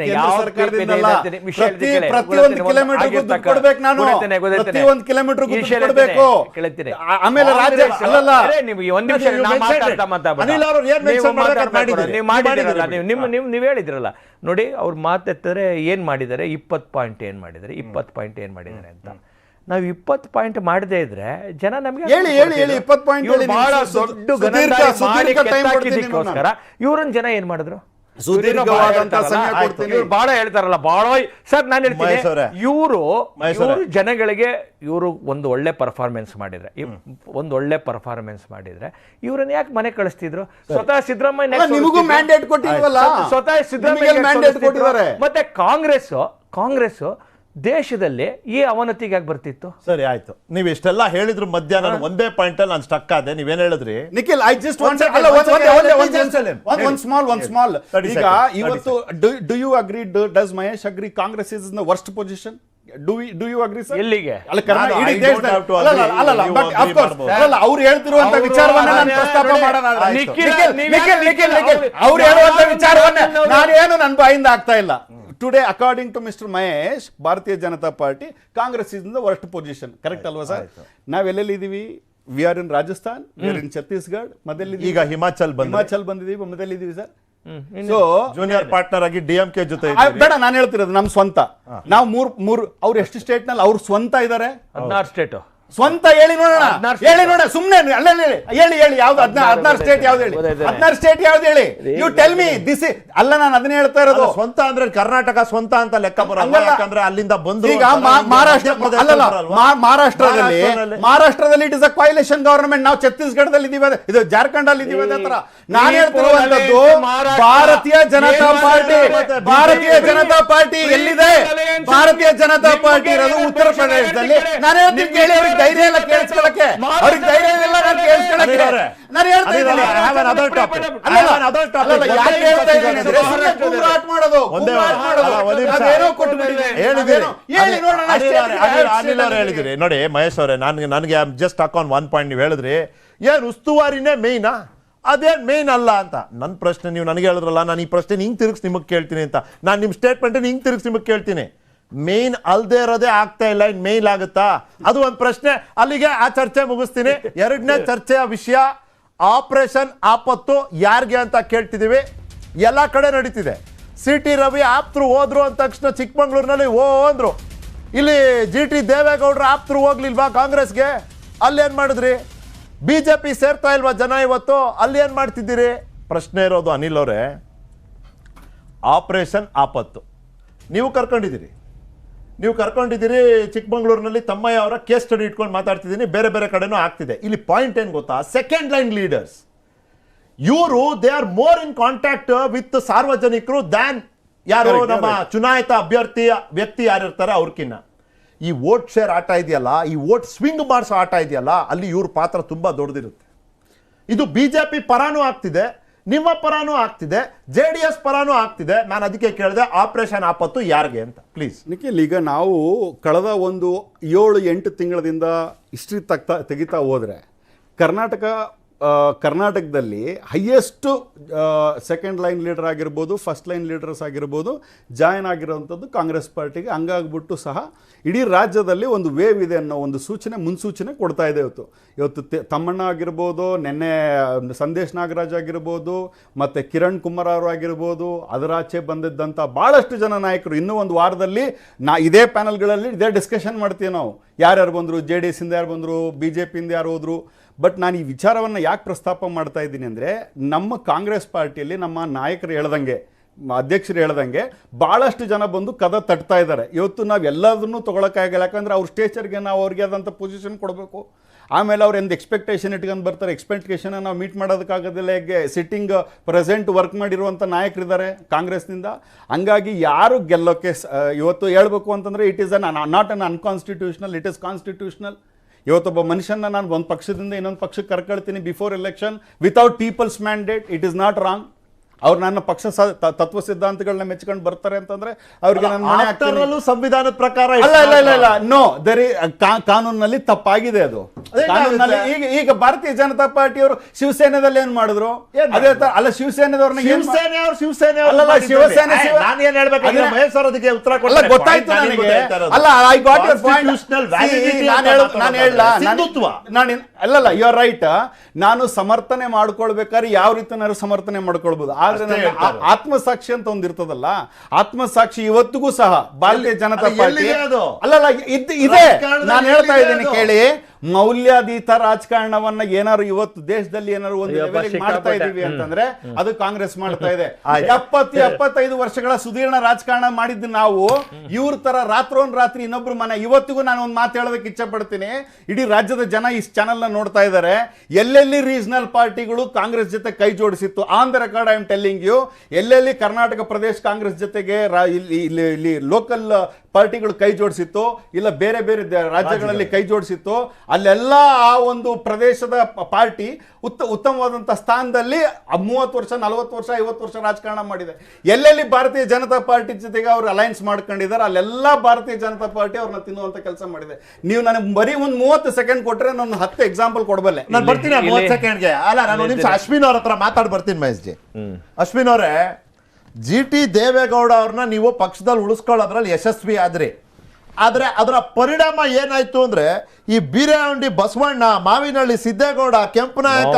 Speaker 4: ಆಮೇಲೆ ರಾಜ್ಯ
Speaker 2: ನೀವು ಹೇಳಿದ್ರಲ್ಲ ನೋಡಿ, ಅವ್ರು ಮಾತೆತ್ತರೆ ಏನು ಮಾಡಿದ್ದಾರೆ, 20 ಪಾಯಿಂಟ್ ಏನು ಮಾಡಿದ್ದಾರೆ, 20 ಪಾಯಿಂಟ್ ಏನು ಮಾಡಿದ್ದಾರೆ ಅಂತ. ನಾವು 20 ಪಾಯಿಂಟ್ ಮಾಡದೇ ಇದ್ರೆ ಜನ ನಮಗೆ ಬಹಳ ದೊಡ್ಡ ಇವ್ರನ್ನ ಜನ ಏನ್ ಮಾಡಿದ್ರು, ಬಹಳ ಹೇಳ್ತಾರಲ್ಲ, ಬಹಳ ಸರ್ ನಾನು ಹೇಳ್ತೀನಿ, ಇವರು ಜನಗಳಿಗೆ ಇವರು ಒಂದು ಒಳ್ಳೆ ಪರ್ಫಾರ್ಮೆನ್ಸ್ ಮಾಡಿದ್ರೆ ಇವ್ರನ್ನ ಯಾಕೆ ಮನೆ ಕಳಿಸ್ತಿದ್ರು? ಸ್ವತಃ ಸಿದ್ದರಾಮಯ್ಯ ಮತ್ತೆ ಕಾಂಗ್ರೆಸ್ ದೇಶದಲ್ಲಿ ಈ ಅವನತಿಗೆ ಯಾಕೆ ಬರ್ತಿತ್ತು?
Speaker 1: ಸರಿ ಆಯ್ತು, ನೀವು ಇಷ್ಟೆಲ್ಲ ಹೇಳಿದ್ರು ಮಧ್ಯಾಹ್ನ ಒಂದೇ ಪಾಯಿಂಟ್ ಅಲ್ಲಿ ನಾನು ಸ್ಟಕ್ ಆದೆ. ನೀವೇನ್ ಹೇಳಿದ್ರಿ
Speaker 4: Nikhil? I just one small ಈಗ ಇವತ್ತು do you agree, does Mahesh agree Congress is in the worst position? Do you agree, sir?
Speaker 2: ಎಲ್ಲಿಗೆ?
Speaker 4: ಅವ್ರು ಹೇಳ್ತಿರುವಂತ ವಿಚಾರವನ್ನ ನಾನು ಪ್ರಸ್ತಾಪ ಮಾಡೋಣ. ಅವ್ರು ಹೇಳುವಂತ ವಿಚಾರವನ್ನ ನಾನೇನು ನನ್ನ ಬಾಯಿಂದ ಆಗ್ತಾ ಇಲ್ಲ. Today, according to Mr. Mahesh, Bharatiya Janata Party, Congress is in the worst position. Correct alva sir? ನಾವೆಲ್ಲಿದ್ದೀವಿ? We are in Rajasthan, we are in Chhattisgarh, ಮಧ್ಯದಲ್ಲಿ
Speaker 1: ಈಗ ಹಿಮಾಚಲ್
Speaker 4: ಬಂದಿದ್ದೀವಿ, ಮಧ್ಯಲ್ಲಿದ್ದೀವಿ ಸರ್. ಸೊ
Speaker 1: ಜೂನಿಯರ್ ಪಾರ್ಟ್ನರ್ ಆಗಿ DMK ಜೊತೆ
Speaker 4: ಬೇಡ, ನಾನು ಹೇಳ್ತಿರೋದು ನಮ್ ಸ್ವಂತ. ನಾವು ಮೂರು ಅವ್ರು ಎಷ್ಟು ಸ್ಟೇಟ್ ನಲ್ಲಿ ಅವ್ರು ಸ್ವಂತ ಇದಾರೆ?
Speaker 2: 16 ಸ್ಟೇಟ್
Speaker 4: ಸ್ವಂತ ಹೇಳಿ ನೋಡೋಣ. ಸುಮ್ನೆ ಹೇಳಿ ಯಾವ್ದು 16 ಸ್ಟೇಟ್ ಯಾವ್ದು ಹೇಳಿ? 16 ಸ್ಟೇಟ್ ಯಾವ್ದು ಹೇಳಿ? You tell me this. ಅಲ್ಲ, ನಾನು ಅದನ್ನ ಹೇಳ್ತಾ ಇರೋದು.
Speaker 1: ಸ್ವಂತ ಅಂದ್ರೆ ಕರ್ನಾಟಕ ಸ್ವಂತ ಅಂತ ಲೆಕ್ಕ ಬರಲ್ಲ, ಯಾಕಂದ್ರೆ ಅಲ್ಲಿಂದ ಬಂದು
Speaker 4: ಈಗ ಮಹಾರಾಷ್ಟ್ರದಲ್ಲಿ it is a coalition government. ನಾವು ಛತ್ತೀಸ್ಗಢದಲ್ಲಿ ಇದೀವಿ, ಇದು ಜಾರ್ಖಂಡ್ ಅಲ್ಲಿ ಇದೀವಿ. ಅದೇ ತರ ನಾನು ಹೇಳ್ತಿರುವಂತದ್ದು ಭಾರತೀಯ ಜನತಾ ಪಾರ್ಟಿ ಎಲ್ಲಿದೆ? ಭಾರತೀಯ ಜನತಾ ಪಾರ್ಟಿ ಇರೋದು ಉತ್ತರ ಪ್ರದೇಶದಲ್ಲಿ. ನಾನು ಹೇಳ್ತೀನಿ ಕೇಳಿ, ಅವ್ರಿಗೆ ಧೈರ್ಯ ಇಲ್ಲ ಕೇಳಿಸ್ಕೊಳ್ಳಕ್ಕೆ, ಅವ್ರಿಗೆ ಧೈರ್ಯ ಇಲ್ಲ ನಾನು ಕೇಳಿಸ್ಕೊಳ್ಳಕ್ಕೆ. ನಾನು ಹೇಳ್ತಾ ಇದ್ದೀನಿ
Speaker 1: ಹೇಳಿದ್ರಿ ನೋಡಿ ಮಹೇಶ್ ಅವರೇ. ನನಗೆ ಜಸ್ಟ್ ಅಕಾನ್ ಒನ್ ಪಾಯಿಂಟ್ ನೀವು ಹೇಳಿದ್ರಿ, ಏನ್ ಉಸ್ತುವಾರಿನೇ ಮೇಯ್ನಾ? ಅದೇನ್ ಮೇನ್ ಅಲ್ಲ ಅಂತ. ನನ್ನ ಪ್ರಶ್ನೆ ನೀವು ನನಗೆ ಹೇಳಿದ್ರಲ್ಲ, ನಾನು ಈ ಪ್ರಶ್ನೆ ಹಿಂಗ್ ತಿರುಗಿಸಿ ನಿಮಗೆ ಕೇಳ್ತೀನಿ ಅಂತ. ನಾನು ನಿಮ್ಮ ಸ್ಟೇಟ್ಮೆಂಟ್ ಹಿಂಗ್ ತಿರುಗಿಸಿ ನಿಮಗೆ ಕೇಳ್ತೀನಿ. ಮೇನ್ ಅಲ್ದೇ ಇರೋದೇ ಆಗ್ತಾ ಇಲ್ಲ, ಇನ್ ಮೇನ್ ಆಗುತ್ತಾ? ಅದು ಒಂದು ಪ್ರಶ್ನೆ. ಅಲ್ಲಿಗೆ ಆ ಚರ್ಚೆ ಮುಗಿಸ್ತೀನಿ. ಎರಡನೇ ಚರ್ಚೆಯ ವಿಷಯ ಆಪರೇಷನ್ ಆಪತ್ತು ಯಾರಿಗೆ ಅಂತ ಕೇಳ್ತಿದೀವಿ. ಎಲ್ಲ ಕಡೆ ನಡೀತಿದೆ. CT ರವಿ ಆಪ್ತರು ಹೋದ್ರು ಅಂದ ತಕ್ಷಣ ಚಿಕ್ಕಮಂಗ್ಳೂರಿನಲ್ಲಿ ಅಂದ್ರು. ಇಲ್ಲಿ GT ದೇವೇಗೌಡರು ಆಪ್ತರು ಹೋಗ್ಲಿಲ್ವಾ ಕಾಂಗ್ರೆಸ್ಗೆ? ಅಲ್ಲೇನ್ ಮಾಡಿದ್ರಿ? BJP ಸೇರ್ತಾ ಇಲ್ವಾ ಜನ ಇವತ್ತು? ಅಲ್ಲಿ ಏನ್ ಮಾಡ್ತಿದ್ದೀರಿ? ಪ್ರಶ್ನೆ ಇರೋದು ಅನಿಲ್ ಅವರೇ, ಆಪರೇಷನ್ ಆಪತ್ತು ನೀವು ಕರ್ಕೊಂಡಿದ್ದೀರಿ ಚಿಕ್ಕಮಂಗ್ಳೂರಿನಲ್ಲಿ. ತಮ್ಮಯ್ಯ ಅವರ ಕೇಸ್ ಸ್ಟಡಿ ಇಟ್ಕೊಂಡು ಮಾತಾಡ್ತಿದ್ದೀನಿ, ಬೇರೆ ಬೇರೆ ಕಡೆನೂ ಆಗ್ತಿದೆ. ಇಲ್ಲಿ ಪಾಯಿಂಟ್ ಏನ್ ಗೊತ್ತಾ? ಸೆಕೆಂಡ್ ಲೈನ್ ಲೀಡರ್ಸ್ ಇವರು they are more in contact with ಸಾರ್ವಜನಿಕರು ದ್ಯಾನ್ ಯಾರು ನಮ್ಮ ಚುನಾಯಿತ ಅಭ್ಯರ್ಥಿಯ ವ್ಯಕ್ತಿ ಯಾರಿರ್ತಾರೆ ಅವ್ರಕಿನ್ನ. ಈ ವೋಟ್ ಶೇರ್ ಆಟ ಇದೆಯಲ್ಲ, ಈ ವೋಟ್ ಸ್ವಿಂಗ್ ಮಾಡಿಸೋ ಆಟ ಇದೆಯಲ್ಲ, ಅಲ್ಲಿ ಇವ್ರ ಪಾತ್ರ ತುಂಬಾ ದೊಡ್ಡದಿರುತ್ತೆ. ಇದು ಬಿಜೆಪಿ ಪರಾನೂ ಆಗ್ತಿದೆ, ನಿಮ್ಮ ಪರಾನೂ ಆಗ್ತಿದೆ, JDS ಪರಾನೂ ಆಗ್ತಿದೆ. ನಾನು ಅದಕ್ಕೆ ಕೇಳಿದೆ ಆಪರೇಷನ್ ಆಪತ್ತು ಯಾರಿಗೆ ಅಂತ. ಪ್ಲೀಸ್
Speaker 4: ನಿಖಿಲ್, ಈಗ ನಾವು ಕಳೆದ ಒಂದು 7-8 ತಿಂಗಳಿಂದ ಹಿಸ್ಟ್ರಿ ತೆಗಿತಾ ಹೋದರೆ ಕರ್ನಾಟಕದಲ್ಲಿ ಹೈಯೆಸ್ಟ್ ಸೆಕೆಂಡ್ ಲೈನ್ ಲೀಡರ್ ಆಗಿರ್ಬೋದು, ಫಸ್ಟ್ ಲೈನ್ ಲೀಡರ್ಸ್ ಆಗಿರ್ಬೋದು ಜಾಯಿನ್ ಆಗಿರೋವಂಥದ್ದು ಕಾಂಗ್ರೆಸ್ ಪಾರ್ಟಿಗೆ. ಹಂಗಾಗ್ಬಿಟ್ಟು ಸಹ ಇಡೀ ರಾಜ್ಯದಲ್ಲಿ ಒಂದು ವೇವ್ ಇದೆ ಅನ್ನೋ ಒಂದು ಮುನ್ಸೂಚನೆ ಕೊಡ್ತಾ ಇದೆ. ಇವತ್ತು ತಮ್ಮಣ್ಣ ಆಗಿರ್ಬೋದು, ನೆನ್ನೆ ಸಂದೇಶ್ ನಾಗರಾಜ್ ಆಗಿರ್ಬೋದು, ಮತ್ತು ಕಿರಣ್ ಕುಮಾರ್ ಅವರು ಆಗಿರ್ಬೋದು, ಅದರಾಚೆ ಬಂದಿದ್ದಂಥ ಭಾಳಷ್ಟು ಜನ ನಾಯಕರು ಇನ್ನೂ ಒಂದು ವಾರದಲ್ಲಿ ಇದೇ ಪ್ಯಾನಲ್ಗಳಲ್ಲಿ ಇದೇ ಡಿಸ್ಕಷನ್ ಮಾಡ್ತೀವಿ ನಾವು. ಯಾರ್ಯಾರು ಬಂದರು, JDS ಇಂದ ಯಾರು ಬಂದರು, BJP ಇಂದ ಯಾರು ಹೋದರು. ಬಟ್ ನಾನು ಈ ವಿಚಾರವನ್ನು ಯಾಕೆ ಪ್ರಸ್ತಾಪ ಮಾಡ್ತಾ ಇದ್ದೀನಿ ಅಂದರೆ, ನಮ್ಮ ಕಾಂಗ್ರೆಸ್ ಪಾರ್ಟಿಯಲ್ಲಿ ನಮ್ಮ ನಾಯಕರು ಹೇಳ್ದಂಗೆ, ಅಧ್ಯಕ್ಷರು ಹೇಳ್ದಂಗೆ ಭಾಳಷ್ಟು ಜನ ಬಂದು ಕದ ತಟ್ತಾ ಇದ್ದಾರೆ. ಇವತ್ತು ನಾವು ಎಲ್ಲದನ್ನೂ ತೊಗೊಳಕ್ಕಾಗಲ್ಲ, ಯಾಕಂದರೆ ಅವ್ರ ಸ್ಟೇಚರ್ಗೆ ನಾವು ಅವ್ರಿಗೆ ಆದಂಥ ಪೊಸಿಷನ್ ಕೊಡಬೇಕು. ಆಮೇಲೆ ಅವ್ರು ಎಂದು ಎಕ್ಸ್ಪೆಕ್ಟೇಷನ್ ಇಟ್ಕೊಂಡು ಬರ್ತಾರೆ. ಎಕ್ಸ್ಪೆಕ್ಟೇಷನ್ ನಾವು ಮೀಟ್ ಮಾಡೋದಕ್ಕಾಗೋದಿಲ್ಲ. ಹೇಗೆ ಸಿಟ್ಟಿಂಗ್ ಪ್ರೆಸೆಂಟ್ ವರ್ಕ್ ಮಾಡಿರುವಂಥ ನಾಯಕರಿದ್ದಾರೆ ಕಾಂಗ್ರೆಸ್ನಿಂದ. ಹಂಗಾಗಿ ಯಾರು ಗೆಲ್ಲೋಕ್ಕೆ ಇವತ್ತು ಹೇಳ್ಬೇಕು ಅಂತಂದರೆ it is not un unconstitutional, it is constitutional. ಇವತ್ತೊಬ್ಬ ಮನುಷ್ಯನ ನಾನು ಒಂದು ಪಕ್ಷದಿಂದ ಇನ್ನೊಂದು ಪಕ್ಷಕ್ಕೆ ಕರ್ಕೊಳ್ತೀನಿ before election without people's mandate. It is not wrong. ಅವ್ರು ನನ್ನ ಪಕ್ಷ ತತ್ವ ಸಿದ್ಧಾಂತಗಳನ್ನ ಮೆಚ್ಕೊಂಡು ಬರ್ತಾರೆ ಅಂತಂದ್ರೆ ಅವ್ರಿಗೆ ನಾನು ಮನೆ ಹಾಕ್ತೀನಿ.
Speaker 1: ಸಂವಿಧಾನದ ಪ್ರಕಾರ
Speaker 4: ಇಲ್ಲ ನೋ, ಕಾನೂನಲ್ಲಿ ತಪ್ಪಾಗಿದೆ ಅದು. ಕಾನೂನಲ್ಲಿ ಈಗ ಭಾರತೀಯ ಜನತಾ ಪಾರ್ಟಿಯವರು ಶಿವಸೇನೆದಲ್ಲಿ ಏನ್ ಮಾಡಿದ್ರು? ಅದೇ ತರ ಅಲ್ಲ, ಶಿವಸೇನೆದವ್ರನ್ನ ಗೊತ್ತಾಯ್ತು ನನಗೆ. ಅಲ್ಲ, ಐ ಗಾಟ್ ಯುವರ್ ಪಾಯಿಂಟ್. ಅಲ್ಲಲ್ಲ, ಯು ಆರ್ ರೈಟ್. ನಾನು ಸಮರ್ಥನೆ ಮಾಡ್ಕೊಳ್ಬೇಕಾದ್ರೆ ಯಾವ ರೀತಿನಾದ್ರು ಸಮರ್ಥನೆ ಮಾಡ್ಕೊಳ್ಬಹುದು. ಆದ್ರೆ ಆತ್ಮಸಾಕ್ಷಿ ಅಂತ ಒಂದಿರ್ತದಲ್ಲ, ಆತ್ಮಸಾಕ್ಷಿ ಇವತ್ತಿಗೂ ಸಹ ಭಾರತೀಯ ಜನತಾ ಪಾರ್ಟಿ ಅಲ್ಲಲ್ಲ ಇದೆ. ನಾನು ಹೇಳ್ತಾ ಇದ್ದೀನಿ ಕೇಳಿ, ಮೌಲ್ಯಾಧೀತ ರಾಜಕಾರಣವನ್ನ ಏನಾದ್ರು ಇವತ್ತು ದೇಶದಲ್ಲಿ ಏನಾದ್ರು ಒಂದು ಲೆವೆಲ್ ಮಾಡ್ತಾ ಇದೀವಿ ಅಂತಂದ್ರೆ ಅದು ಕಾಂಗ್ರೆಸ್ ಮಾಡ್ತಾ ಇದೆ. 70-75 ವರ್ಷಗಳ ಸುದೀರ್ಣ ರಾಜಕಾರಣ ಮಾಡಿದ್ದು ನಾವು. ಇವ್ರ ತರ ರಾತ್ರಿ ಇನ್ನೊಬ್ರು ಮನೆ. ಇವತ್ತಿಗೂ ನಾನು ಒಂದು ಮಾತು ಹೇಳೋದಕ್ಕೆ ಇಚ್ಛೆ ಪಡ್ತೀನಿ. ಇಡೀ ರಾಜ್ಯದ ಜನ ಈ ಚಾನೆಲ್ ನ ನೋಡ್ತಾ ಇದ್ದಾರೆ. ಎಲ್ಲೆಲ್ಲಿ ರೀಜನಲ್ ಪಾರ್ಟಿಗಳು ಕಾಂಗ್ರೆಸ್ ಜೊತೆ ಕೈ ಜೋಡಿಸಿತ್ತು, on the record I am telling you, ಎಲ್ಲೆಲ್ಲಿ ಕರ್ನಾಟಕ ಪ್ರದೇಶ ಕಾಂಗ್ರೆಸ್ ಜೊತೆಗೆ ಇಲ್ಲಿ ಲೋಕಲ್ ಪಾರ್ಟಿಗಳು ಕೈ ಜೋಡಿಸಿತ್ತು, ಇಲ್ಲ ಬೇರೆ ಬೇರೆ ರಾಜ್ಯಗಳಲ್ಲಿ ಕೈ ಜೋಡಿಸಿತ್ತು, ಅಲ್ಲೆಲ್ಲ ಆ ಒಂದು ಪ್ರದೇಶದ ಪಾರ್ಟಿ ಉತ್ತಮವಾದಂಥ ಸ್ಥಾನದಲ್ಲಿ 30 ವರ್ಷ 40 ವರ್ಷ 50 ವರ್ಷ ರಾಜಕಾರಣ ಮಾಡಿದೆ. ಎಲ್ಲೆಲ್ಲಿ ಭಾರತೀಯ ಜನತಾ ಪಾರ್ಟಿ ಜೊತೆಗೆ ಅವರು ಅಲೈನ್ಸ್ ಮಾಡ್ಕೊಂಡಿದ್ದಾರೆ, ಅಲ್ಲೆಲ್ಲ ಭಾರತೀಯ ಜನತಾ ಪಾರ್ಟಿ ಅವ್ರನ್ನ ತಿನ್ನುವಂತ ಕೆಲಸ ಮಾಡಿದೆ. ನೀವು ನನಗೆ ಬರೀ ಒಂದು 30 ಸೆಕೆಂಡ್ ಕೊಟ್ರೆ ನಾನು 10 ಎಕ್ಸಾಂಪಲ್ ಕೊಡಬಲ್ಲೆ.
Speaker 1: ನಾನು ಬರ್ತೀನಿ 30 ಸೆಕೆಂಡ್ಗೆ. ಅಲ್ಲ, ನಾನು ಒಂದು ನಿಮಿಷ ಅಶ್ವಿನ್ ಅವ್ರ ಹತ್ರ ಮಾತಾಡಿ ಬರ್ತೀನಿ. ಮಹೇಶ್ ಜಿ, ಅಶ್ವಿನ್ ಅವರೇ, GT ದೇವೇಗೌಡ ಅವ್ರನ್ನ ನೀವು ಪಕ್ಷದಲ್ಲಿ ಉಳಿಸ್ಕೊಳ್ಳೋದ್ರಲ್ಲಿ ಯಶಸ್ವಿ ಆದ್ರಿ. ಆದ್ರೆ ಅದರ ಪರಿಣಾಮ ಏನಾಯ್ತು ಅಂದ್ರೆ, ಈ ಬೀರೇಹಳ್ಳಿ ಬಸವಣ್ಣ, ಮಾವಿನಹಳ್ಳಿ ಸಿದ್ದೇಗೌಡ, ಕೆಂಪನಾಯಕ,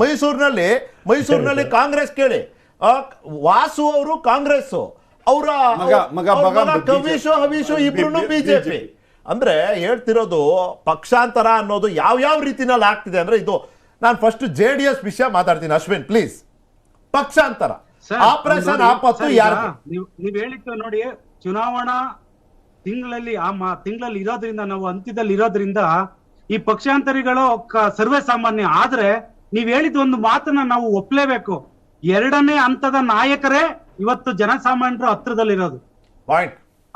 Speaker 1: ಮೈಸೂರಿನಲ್ಲಿ ಕಾಂಗ್ರೆಸ್ ಕೇಳಿ, ವಾಸು ಅವರು ಕಾಂಗ್ರೆಸ್, ಅವರ ಹವೀಶು ಇಬ್ರು ಬಿಜೆಪಿ. ಅಂದ್ರೆ ಹೇಳ್ತಿರೋದು ಪಕ್ಷಾಂತರ ಅನ್ನೋದು ಯಾವ ರೀತಿನಲ್ಲಿ ಆಗ್ತಿದೆ ಅಂದ್ರೆ, ಇದು ನಾನು ಫಸ್ಟ್ JDS ವಿಷಯ ಮಾತಾಡ್ತೀನಿ. ಅಶ್ವಿನ್ ಪ್ಲೀಸ್, ಪಕ್ಷಾಂತರ ಆಪರೇಷನ್ ಆಪತ್ತು ಯಾರು?
Speaker 3: ನೀವ್ ಹೇಳಿದ್ದು ನೋಡಿ, ಚುನಾವಣಾ ತಿಂಗಳಲ್ಲಿ ತಿಂಗಳಲ್ಲಿ ಇರೋದ್ರಿಂದ, ನಾವು ಅಂತ್ಯದಲ್ಲಿ ಇರೋದ್ರಿಂದ ಈ ಪಕ್ಷಾಂತರಿಗಳು ಸರ್ವೇ ಸಾಮಾನ್ಯ. ಆದ್ರೆ ನೀವ್ ಹೇಳಿದ ಒಂದು ಮಾತನ್ನ ನಾವು ಒಪ್ಲೇಬೇಕು. 2ನೇ ಹಂತದ ನಾಯಕರೇ ಇವತ್ತು ಜನಸಾಮಾನ್ಯರ ಹತ್ರದಲ್ಲಿರೋದು.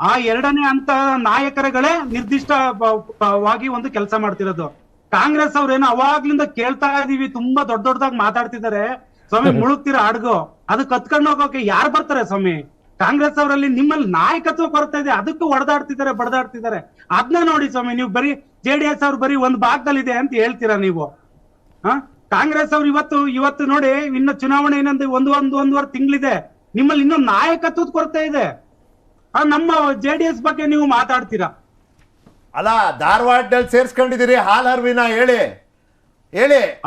Speaker 3: ಆ 2ನೇ ಹಂತದ ನಾಯಕರುಗಳೇ ನಿರ್ದಿಷ್ಟವಾಗಿ ಒಂದು ಕೆಲಸ ಮಾಡ್ತಿರೋದು. ಕಾಂಗ್ರೆಸ್ ಅವ್ರೇನೋ ಅವಾಗ್ಲಿಂದ ಕೇಳ್ತಾ ಇದೀವಿ, ತುಂಬಾ ದೊಡ್ಡದಾಗಿ ಮಾತಾಡ್ತಿದ್ದಾರೆ. ಸ್ವಾಮಿ ಮುಳುಗ್ತೀರಾ ಅಡ್ಗೋ, ಅದು ಕತ್ಕೊಂಡು ಹೋಗೋಕೆ ಯಾರು ಬರ್ತಾರೆ ಸ್ವಾಮಿ? ಕಾಂಗ್ರೆಸ್ ಅವರಲ್ಲಿ ನಿಮ್ಮಲ್ಲಿ ನಾಯಕತ್ವ ಕೊರತೆ ಇದೆ, ಅದಕ್ಕೂ ಬಡದಾಡ್ತಿದ್ದಾರೆ. ಅದನ್ನ ನೋಡಿ ಸ್ವಾಮಿ, ನೀವು ಬರೀ JDS ಅವ್ರು ಬರೀ ಒಂದು ಭಾಗದಲ್ಲಿದೆ ಅಂತ ಹೇಳ್ತೀರಾ ನೀವು. ಕಾಂಗ್ರೆಸ್ ಅವ್ರು ಇವತ್ತು ನೋಡಿ, ಇನ್ನು ಚುನಾವಣೆ ಇನ್ನೊಂದು ಒಂದೂವರೆ ತಿಂಗಳಿದೆ. ನಿಮ್ಮಲ್ಲಿ ಇನ್ನೊಂದು ನಾಯಕತ್ವದ ಕೊರತೆ ಇದೆ. ನಮ್ಮ JDS ಬಗ್ಗೆ ನೀವು ಮಾತಾಡ್ತೀರಾ?
Speaker 1: ಅಲ್ಲ, ಧಾರವಾಡದಲ್ಲಿ ಸೇರ್ಸ್ಕೊಂಡಿದ್ದೀರಿ ಹಾಲ್ ಹರ್ವಿನ, ಹೇಳಿ.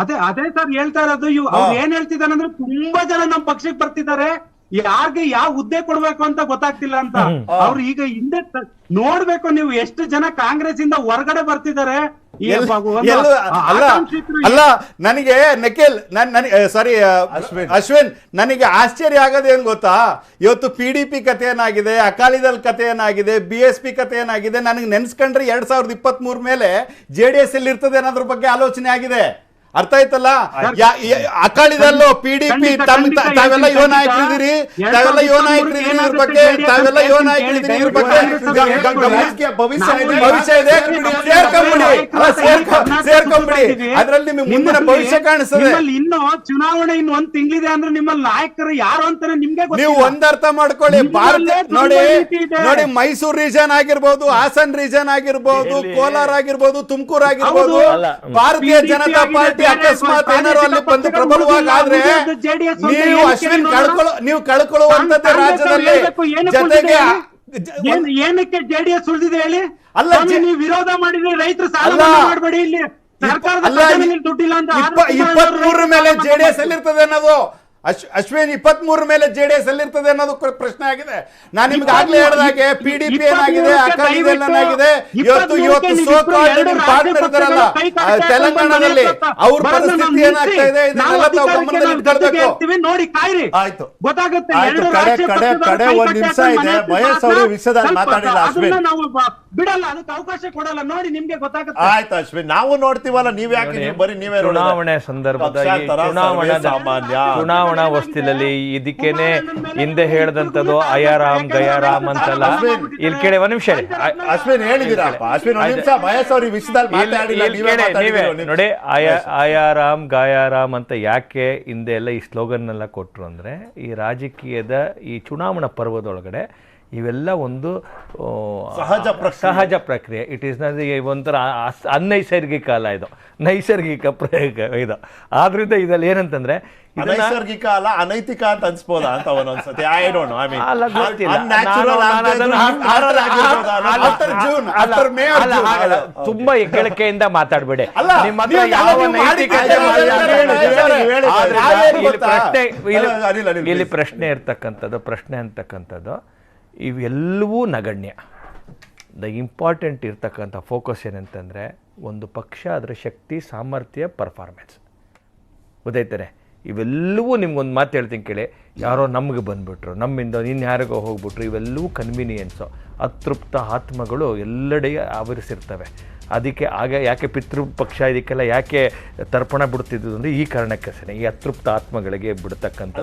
Speaker 3: ಅದೇ ಸರ್ ಹೇಳ್ತಾ ಇರೋದು. ಅವ್ರು ಏನ್ ಹೇಳ್ತಿದ್ದಾರೆ ಅಂದ್ರೆ, ತುಂಬಾ ಜನ ನಮ್ ಪಕ್ಷಕ್ಕೆ ಬರ್ತಿದ್ದಾರೆ, ಯಾರಿಗೆ ಯಾವ ಹುದ್ದೆ ಕೊಡ್ಬೇಕು ಅಂತ ಗೊತ್ತಾಗ್ತಿಲ್ಲ ಅಂತ. ಅವ್ರು ಈಗ ಹಿಂದೆ ನೋಡ್ಬೇಕು ನೀವು, ಎಷ್ಟು ಜನ ಕಾಂಗ್ರೆಸ್ ಇಂದ ಹೊರಗಡೆ ಬರ್ತಿದ್ದಾರೆ.
Speaker 4: ಅಲ್ಲ, ನನಗೆ ನಿಖಿಲ್, ಸಾರಿ ಅಶ್ವಿನ್, ನನಗೆ ಆಶ್ಚರ್ಯ ಆಗೋದು ಏನ್ ಗೊತ್ತಾ? ಇವತ್ತು PDP ಕಥೆ ಏನಾಗಿದೆ, ಅಕಾಲಿದಳ ಕಥೆ ಏನಾಗಿದೆ, BSP ಕಥೆ ಏನಾಗಿದೆ, ನನಗೆ ನೆನ್ಸ್ಕೊಂಡ್ರೆ 2023 ಮೇಲೆ JDS ಅಲ್ಲಿ ಇರ್ತದೆ ಅನ್ನೋದ್ರ ಬಗ್ಗೆ ಆಲೋಚನೆ ಆಗಿದೆ. ಅರ್ಥ ಆಯ್ತಲ್ಲ? ಅಕಾಲಿದಲ್ಲೂ PDP ತಾವೆಲ್ಲ ಯುವ ನಾಯಕರಿದ್ದೀರಿ, ತಾವೆಲ್ಲ ಯುವ ನಾಯಕರಿದ್ದೀರಿ, ಇದ್ರ ಬಗ್ಗೆ ತಾವೆಲ್ಲ ಯುವ ನಾಯಕರಿದ್ದೀರಿ, ಇದ್ರ ಬಗ್ಗೆ ಭವಿಷ್ಯ ಇದೆ, ಸೇರ್ಕೊಂಬಿಡಿ, ಅದ್ರಲ್ಲಿ ನಿಮ್ಗೆ ಮುಂದಿನ ಭವಿಷ್ಯ ಕಾಣಿಸ್ತದೆ.
Speaker 3: ಇನ್ನು ಚುನಾವಣೆ ಇನ್ನು ಒಂದ್ ತಿಂಗಳಿದೆ ಅಂದ್ರೆ ನಿಮ್ಮಲ್ಲಿ ನಾಯಕರು ಯಾರು ಅಂತಾನೆ ನಿಮ್ಗೆ
Speaker 4: ನೀವು ಒಂದರ್ಥ ಮಾಡ್ಕೊಳ್ಳಿ. ನೋಡಿ ಮೈಸೂರು ರೀಜನ್ ಆಗಿರ್ಬೋದು, ಹಾಸನ್ ರೀಜನ್ ಆಗಿರ್ಬೋದು, ಕೋಲಾರ ಆಗಿರ್ಬೋದು, ತುಮಕೂರು ಆಗಿರ್ಬೋದು, ಭಾರತೀಯ ಜನತಾ ಪಾರ್ಟಿ ಅಕಸ್ಮಾತ್ ಏನಾರು ಅಲ್ಲಿ ಬಂದು ಪ್ರಬಲವಾಗಾದ್ರೆ ನೀವು ಅಶ್ವಿನ್ ನೀವು ಕಳ್ಕೊಳ್ಳುವಂತದ್ದು ರಾಜ್ಯದಲ್ಲಿ. ಜೊತೆಗೆ
Speaker 3: ಏನಕ್ಕೆ JDS ಉಳಿದಿದೆ ಹೇಳಿ?
Speaker 4: ಅಲ್ಲ,
Speaker 3: ನೀವು ವಿರೋಧ ಮಾಡಿದ್ರೆ ರೈತರು ಸಾಲ ಮಾಡಬೇಡಿ, ಇಲ್ಲಿ ಸರ್ಕಾರದ ದುಡ್ಡಿಲ್ಲ ಅಂತ
Speaker 4: 23 ಮೇಲೆ JDS ಎಲ್ಲಿರ್ತದೆ ಅನ್ನೋದು, ಅಶ್ವಿನ್ 23 ಮೇಲೆ JDS ಎಲ್ಲಿರ್ತದೆ ಅನ್ನೋದು ಪ್ರಶ್ನೆ ಆಗಿದೆ. ನಾನು ನಿಮ್ಗೆ ಆಗ್ಲೇ ಹೇಳಿದಾಗೆ PDP ಏನಾಗಿದೆ, ಅಕಾಲಿ ಏನಾಗಿದೆ, ಇವತ್ತು ಸೋ ಕಾಲ್ಡ್ ನಿಮ್ ಪಾರ್ಟ್ನರ್ ಇದಾರಲ್ಲ ತೆಲಂಗಾಣದಲ್ಲಿ, ಅವ್ರ ಪರಿಸ್ಥಿತಿ ಏನಾಗ್ತಾ ಇದೆ ಇದನ್ನೆಲ್ಲ ತಾವು ಗಮನದಲ್ಲಿ ಇಟ್ಕೊಳ್ಬೇಕು.
Speaker 3: ನೋಡಿ ಕಾಯ್ರಿ,
Speaker 4: ಆಯ್ತು
Speaker 3: ಗೊತ್ತಾಗುತ್ತೆ.
Speaker 1: ಕಡೆ ಒಂದ್ ನಿಮಿಷ ಇದೆ. ಮಹೇಶ್ ಅವರು ವಿಷಯದಲ್ಲಿ ಮಾತಾಡಿಲ್ಲ ಅಶ್ವಿನ್,
Speaker 3: ನಾವು ಬಿಡಲ್ಲ, ಅದಕ್ಕೆ ಅವಕಾಶ ಕೊಡಲ್ಲ. ನೋಡಿ ನಿಮ್ಗೆ ಗೊತ್ತಾಗುತ್ತೆ.
Speaker 1: ಆಯ್ತು ಅಶ್ವಿನ್, ನಾವು ನೋಡ್ತೀವಲ್ಲ, ನೀವ್ ಯಾಕೆ ನೀವು ಬರೀ ನೀವೇ
Speaker 2: ಚುನಾವಣೆ ಸಂದರ್ಭದ ಚುನಾವಣಾ ಹೊಸ್ತಿಲಲ್ಲಿ ಇದಕ್ಕೇನೆ ಹಿಂದೆ ಹೇಳ್ದಂತದ್ದು ಅಯಾರಾಮ್ ಗಯಾರಾಮ್ ಅಂತಲ್ಲ. ಇಲ್ಲಿ ಕೇಳಿ ಒಂದ್ ನಿಮಿಷ
Speaker 1: ಅಶ್ವಿನ್ ಹೇಳಿದಿರಪ್ಪ. ಅಶ್ವಿನ್ ಒಂದ್ ನಿಮಿಷ, ಮಹೇಶ್ ಅವ್ರ ವಿಷಯದಲ್ಲಿ ಮಾತಾಡಿಲ್ಲ,
Speaker 2: ನೀವೇ ನೋಡಿ. ಅಯಾರಾಮ್ ಗಾಯಾರಾಮ್ ಅಂತ ಯಾಕೆ ಹಿಂದೆ ಎಲ್ಲ ಈ ಸ್ಲೋಗನ್ ಎಲ್ಲ ಕೊಟ್ರು ಅಂದ್ರೆ, ಈ ರಾಜಕೀಯದ ಈ ಚುನಾವಣಾ ಪರ್ವದೊಳಗಡೆ ಇವೆಲ್ಲ ಒಂದು ಸಹಜ ಪ್ರಕ್ರಿಯೆ. ಇಟ್ ಈಸ್ ಒಂಥರ ಅನ್ನೈಸರ್ಗಿಕ ಅಲ್ಲ, ಇದು ನೈಸರ್ಗಿಕ ಪ್ರಯೋಗ ಇದು. ಆದ್ರಿಂದ ಇದ್ರಲ್ಲಿ ಏನಂತಂದ್ರೆ
Speaker 1: ನೈಸರ್ಗಿಕ ಅಲ್ಲ, ಅನೈತಿಕ ಅಂತ ಅನ್ಸ್ಬೋದಾ ಅಂತ ಒಂದೊಂದ್ಸತಿ.
Speaker 2: ತುಂಬಾ ಹೆಗ್ಗಳಿಕೆಯಿಂದ ಮಾತಾಡ್ಬೇಡಿ. ನಿಮ್ಮ ಹತ್ರ ಯಾವ ನೈತಿಕತೆ ಇಲ್ಲಿ ಪ್ರಶ್ನೆ ಅಂತಕ್ಕಂಥದ್ದು ಇವೆಲ್ಲವೂ ನಗಣ್ಯ. ದ ಇಂಪಾರ್ಟೆಂಟ್ ಇರ್ತಕ್ಕಂಥ ಫೋಕಸ್ ಏನಂತಂದರೆ, ಒಂದು ಪಕ್ಷ ಅದರ ಶಕ್ತಿ, ಸಾಮರ್ಥ್ಯ, ಪರ್ಫಾರ್ಮೆನ್ಸ್. ಗೊತ್ತಾಯ್ತಾರೆ? ಇವೆಲ್ಲವೂ ನಿಮ್ಗೊಂದು ಮಾತು ಹೇಳ್ತೀನಿ ಕೇಳಿ. ಯಾರೋ ನಮಗೆ ಬಂದುಬಿಟ್ರು, ನಮ್ಮಿಂದ ಇನ್ಯಾರಿಗೋ ಹೋಗ್ಬಿಟ್ರು, ಇವೆಲ್ಲವೂ ಕನ್ವೀನಿಯನ್ಸು. ಅತೃಪ್ತ ಆತ್ಮಗಳು ಎಲ್ಲೆಡೆ ಆವರಿಸಿರ್ತವೆ. ಅದಕ್ಕೆ ಯಾಕೆ ಪಿತೃಪಕ್ಷ ಇದಕ್ಕೆಲ್ಲ ಯಾಕೆ ತರ್ಪಣ ಬಿಡ್ತಿದ್ದು ಅಂದರೆ ಈ ಕಾರಣಕ್ಕೆ ಈ ಅತೃಪ್ತ ಆತ್ಮಗಳಿಗೆ ಬಿಡ್ತಕ್ಕಂಥ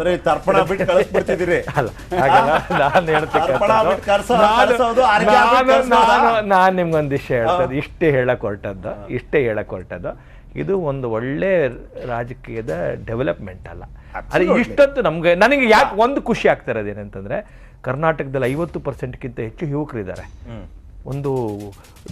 Speaker 2: ನಾನು ನಿಮ್ಗೊಂದು ವಿಷಯ ಹೇಳ್ತದ್ದು, ಇಷ್ಟೇ ಹೇಳಕ್ ಹೊರಟದ್ದು ಇದು ಒಂದು ಒಳ್ಳೆ ರಾಜಕೀಯದ ಡೆವಲಪ್ಮೆಂಟ್ ಅಲ್ಲ. ಅದು ಇಷ್ಟೊತ್ತು ನನಗೆ ಯಾಕೆ ಒಂದು ಖುಷಿ ಆಗ್ತಾ ಇರೋದು ಏನಂತಂದ್ರೆ, ಕರ್ನಾಟಕದಲ್ಲಿ 50%ಕ್ಕಿಂತ ಹೆಚ್ಚು ಯುವಕರಿದ್ದಾರೆ. ಒಂದು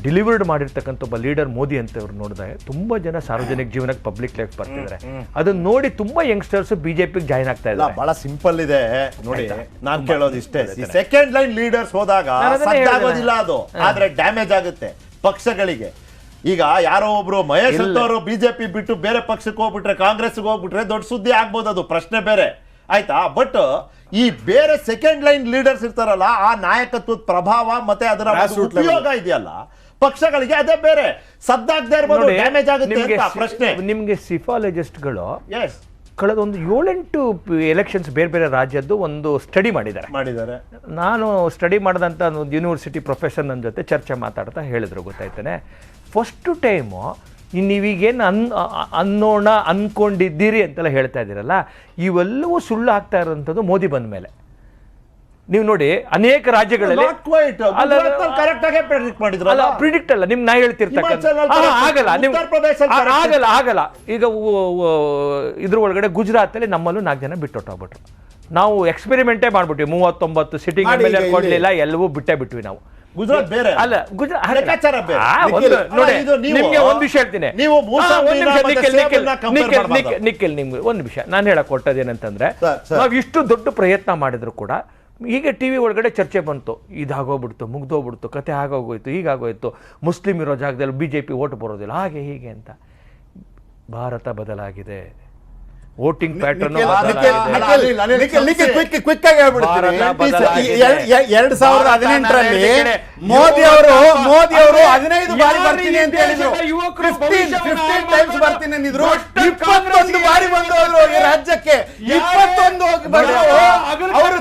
Speaker 2: ಡಿಲಿವರ್ಡ್ ಮಾಡಿರ್ತಕ್ಕಂಥ ಒಬ್ಬ ಲೀಡರ್ ಮೋದಿ ಅಂತವ್ರು ನೋಡಿದಾಗ ತುಂಬ ಜನ ಸಾರ್ವಜನಿಕ ಜೀವನಕ್ಕೆ ಪಬ್ಲಿಕ್ ಲೈಫ್ ಬರ್ತಿದ್ದಾರೆ. ಅದನ್ನ ನೋಡಿ ತುಂಬಾ ಯಂಗ್ಸ್ಟರ್ಸ್ ಬಿಜೆಪಿಗೆ ಜಾಯ್ನ್ ಆಗ್ತಾ ಇದ್ದಾರೆ.
Speaker 1: ಬಹಳ ಸಿಂಪಲ್ ಇದೆ ನೋಡಿ, ನಾನು ಕೇಳೋದು ಇಷ್ಟೇ. ಸೆಕೆಂಡ್ ಲೈನ್ ಲೀಡರ್ಸ್ ಹೋದಾಗ ಸದ್ದಾಗೋದಿಲ್ಲ ಅದು, ಆದ್ರೆ ಡ್ಯಾಮೇಜ್ ಆಗುತ್ತೆ ಪಕ್ಷಗಳಿಗೆ. ಈಗ ಯಾರೋ ಒಬ್ರು ಮಹೇಶ್ ಅವರು ಬಿಜೆಪಿ ಬಿಟ್ಟು ಬೇರೆ ಪಕ್ಷಕ್ಕೆ ಹೋಗ್ಬಿಟ್ರೆ, ಕಾಂಗ್ರೆಸ್ಗೆ ಹೋಗ್ಬಿಟ್ರೆ ದೊಡ್ಡ ಸುದ್ದಿ ಆಗ್ಬೋದು, ಅದು ಪ್ರಶ್ನೆ ಬೇರೆ ಆಯ್ತಾ. ಬಟ್ ಈ ಬೇರೆ ಸೆಕೆಂಡ್ ಲೈನ್ ಲೀಡರ್ಸ್ ಇರ್ತಾರಲ್ಲ, ಆ ನಾಯಕತ್ವದ ಪ್ರಭಾವ ಮತ್ತೆ ಅದರ ಉಪಯೋಗ ಇದೆಯಲ್ಲ ಪಕ್ಷಗಳಿಗೆ, ಅದೇ ಬೇರೆ. ಸದ್ದಾಗದೇ ಇರ್ಬೋದು, ಡ್ಯಾಮೇಜ್ ಆಗುತ್ತೆ ಪ್ರಶ್ನೆ.
Speaker 2: ನಿಮ್ಗೆ ಸಿಫಾಲಜಿಸ್ಟ್ಗಳು ಕಳೆದ ಒಂದು 7-8 ಎಲೆಕ್ಷನ್ಸ್ ಬೇರೆ ಬೇರೆ ರಾಜ್ಯದ್ದು ಒಂದು ಸ್ಟಡಿ ಮಾಡಿದ್ದಾರೆ. ನಾನು ಸ್ಟಡಿ ಮಾಡಿದಂಥ ಒಂದು ಯೂನಿವರ್ಸಿಟಿ ಪ್ರೊಫೆಸರ್ ನನ್ನ ಜೊತೆ ಚರ್ಚೆ ಮಾತಾಡ್ತಾ ಹೇಳಿದ್ರು, ಗೊತ್ತಾಯ್ತಾನೆ, ಫಸ್ಟ್ ಟೈಮು ನೀವೀಗೇನು ಅನ್ನೋಣ ಅನ್ಕೊಂಡಿದ್ದೀರಿ ಅಂತೆಲ್ಲ ಹೇಳ್ತಾ ಇದ್ದೀರಲ್ಲ, ಇವೆಲ್ಲವೂ ಸುಳ್ಳು ಆಗ್ತಾ ಇರೋಂಥದ್ದು ಮೋದಿ ಬಂದ ಮೇಲೆ. ನೀವು ನೋಡಿ ಅನೇಕ ರಾಜ್ಯಗಳಲ್ಲಿ ಪ್ರಿಡಿಕ್ಟ್ ಅಲ್ಲ, ನಾ ಹೇಳ್ತಿರ್ತಕ್ಕಂಥ ಆಗಲ್ಲ. ಈಗ ಇದ್ರ ಒಳಗಡೆ ಗುಜರಾತಲ್ಲಿ ನಮ್ಮಲ್ಲೂ 4 ಜನ ಬಿಟ್ಟೊಟ್ಟೋಗ್ಬಿಟ್ರು. ನಾವು ಎಕ್ಸ್ಪೆರಿಮೆಂಟೇ ಮಾಡ್ಬಿಟ್ವಿ, 39 ಸಿಟ್ಟಿಂಗ್ MLA ಕೊಡ್ಲಿಲ್ಲ, ಎಲ್ಲವೂ ಬಿಟ್ವಿ ನಾವು.
Speaker 1: ಗುಜರಾತ್ ಬೇರೆ ಅಲ್ಲ,
Speaker 2: ನಿಮ್ಗೆ ಒಂದು ವಿಷಯ ಹೇಳ್ತೀನಿ, ನಿಖಿಲ್, ನಿಮ್ಗೆ ಒಂದು ವಿಷಯ ನಾನು ಹೇಳಕ್ ಕೊಟ್ಟದೇನಂತಂದ್ರೆ, ನಾವು ಇಷ್ಟು ದೊಡ್ಡ ಪ್ರಯತ್ನ ಮಾಡಿದ್ರು ಕೂಡ ಹೀಗೆ ಟಿವಿ ಒಳಗಡೆ ಚರ್ಚೆ ಬಂತು, ಇದಾಗೋಗ್ಬಿಡ್ತು, ಮುಗ್ದೋಗ್ಬಿಡ್ತು, ಕತೆ ಆಗೋಗೋಯ್ತು, ಹೀಗಾಗೋಯ್ತು, ಮುಸ್ಲಿಂ ಇರೋ ಜಾಗದಲ್ಲಿ ಬಿಜೆಪಿ ಓಟ್ ಬರೋದಿಲ್ಲ, ಹಾಗೆ ಹೀಗೆ ಅಂತ. ಭಾರತ ಬದಲಾಗಿದೆ, ವೋಟಿಂಗ್ ಪ್ಯಾಟರ್ನ್
Speaker 4: 2018ರಲ್ಲಿ ಮೋದಿ ಅವರು 15 ಬಾರಿ ಬರ್ತೀನಿ ಅಂತ ಹೇಳಿದ್ರು, 15 ಟೈಮ್ಸ್ ಬರ್ತೀನಿ ಅಂದಿದ್ರು, 21 ಬಾರಿ ಬಂದವರು ಈ ರಾಜ್ಯಕ್ಕೆ. 21 ಅವರು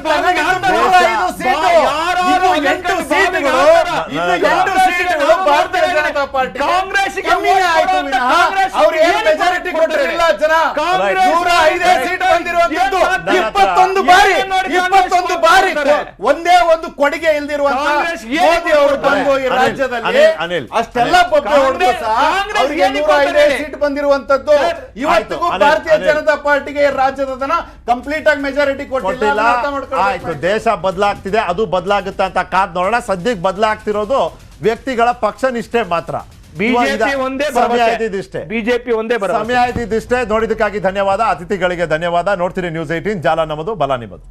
Speaker 4: 8 ಸೀಟುಗಳು ಭಾರತೀಯ ಜನತಾ ಜನತಾ ಪಾರ್ಟಿ
Speaker 2: ಕಾಂಗ್ರೆಸ್ಗೆ
Speaker 4: ಕಮ್ಮಿನೇ
Speaker 2: vote
Speaker 4: ಆಯ್ತು
Speaker 2: ಕೊಡುವಂತ
Speaker 4: ವಿನಃ
Speaker 2: ಕಾಂಗ್ರೆಸ್
Speaker 4: ಅವ್ರು ಏನು
Speaker 2: ಏನಕ್ಕೆ
Speaker 4: ಮೆಜಾರಿಟಿ
Speaker 2: ಕೊಡ್ತಾರೆ?
Speaker 4: ಕೊಟ್ಟಿರಲಿಲ್ಲ ಜನ.
Speaker 2: ಕಾಂಗ್ರೆಸ್
Speaker 4: 105 ಸೀಟ್ ಬಂದಿರುವಂತದ್ದು
Speaker 2: ಏನ್
Speaker 4: 21 ಬಾರಿ 21 ಬಾರಿ ಒಂದೇ ಒಂದು ಕೊಡುಗೆ ಇಲ್ದಿರುವಂತ
Speaker 2: ಕಾಂಗ್ರೆಸ್ ಏನ್
Speaker 4: ಮೋದಿ ಅವರು ಬಂದು ಈ
Speaker 1: ಅನಿಲ್,
Speaker 4: ರಾಜ್ಯದಲ್ಲಿ
Speaker 1: ಅನಿಲ್,
Speaker 4: ಅಷ್ಟೆಲ್ಲ ಬೊಬ್ಬೆ ಹೊಡೆದು ಸಹ
Speaker 2: ಕಾಂಗ್ರೆಸ್
Speaker 4: ಅವರಿಗೆ
Speaker 2: ಏನ್
Speaker 4: 105 ಸೀಟ್ ಬಂದಿರುವಂತದ್ದು ಇವತ್ತಿಗೂ
Speaker 1: ಅನಿಲ್,
Speaker 4: ಭಾರತೀಯ
Speaker 1: ಅನಿಲ್.
Speaker 4: ಜನತಾ ಪಾರ್ಟಿಗೆ ಈ ರಾಜ್ಯದ ಜನ ಕಂಪ್ಲೀಟ್ ಆಗಿ ಮೆಜಾರಿಟಿ ಕೊಟ್ಟಿಲ್ಲ.
Speaker 1: ಕೊಟ್ಟಿಲ್ಲ.
Speaker 4: ಅದನ್ನ ಅರ್ಥ ಮಾಡ್ಕೊಳ್ಬೇಕು.
Speaker 1: ಆಯ್ತು, ದೇಶ ಬದಲಾಗ್ತಿದೆ, ಅದು ಬದಲಾಗುತ್ತೆ ಅಂತ ಕಾದ್ ನೋಡೋಣ. ಸದ್ಯಕ್ಕೆ ಬದಲಾಗ್ತಿರೋದು ವ್ಯಕ್ತಿಗಳ ಪಕ್ಷ ನಿಷ್ಠೆ ಮಾತ್ರ.
Speaker 2: ಬಿಜೆಪಿ ಒಂದೇ
Speaker 1: ಸಮಯ ಆಯ್ತಿದಿಷ್ಟೇ.
Speaker 2: ಬಿಜೆಪಿ ಒಂದೇ
Speaker 1: ಸಮಯ ಆಯ್ತಿದಿಷ್ಟೇ. ನೋಡಿದಕ್ಕಾಗಿ ಧನ್ಯವಾದ. ಅತಿಥಿಗಳಿಗೆ ಧನ್ಯವಾದ. ನೋಡ್ತೀರಿ ನ್ಯೂಸ್ 18, ಜಾಲ ನಮ್ಮದು, ಬಲ ನಿಮ್ಮದು.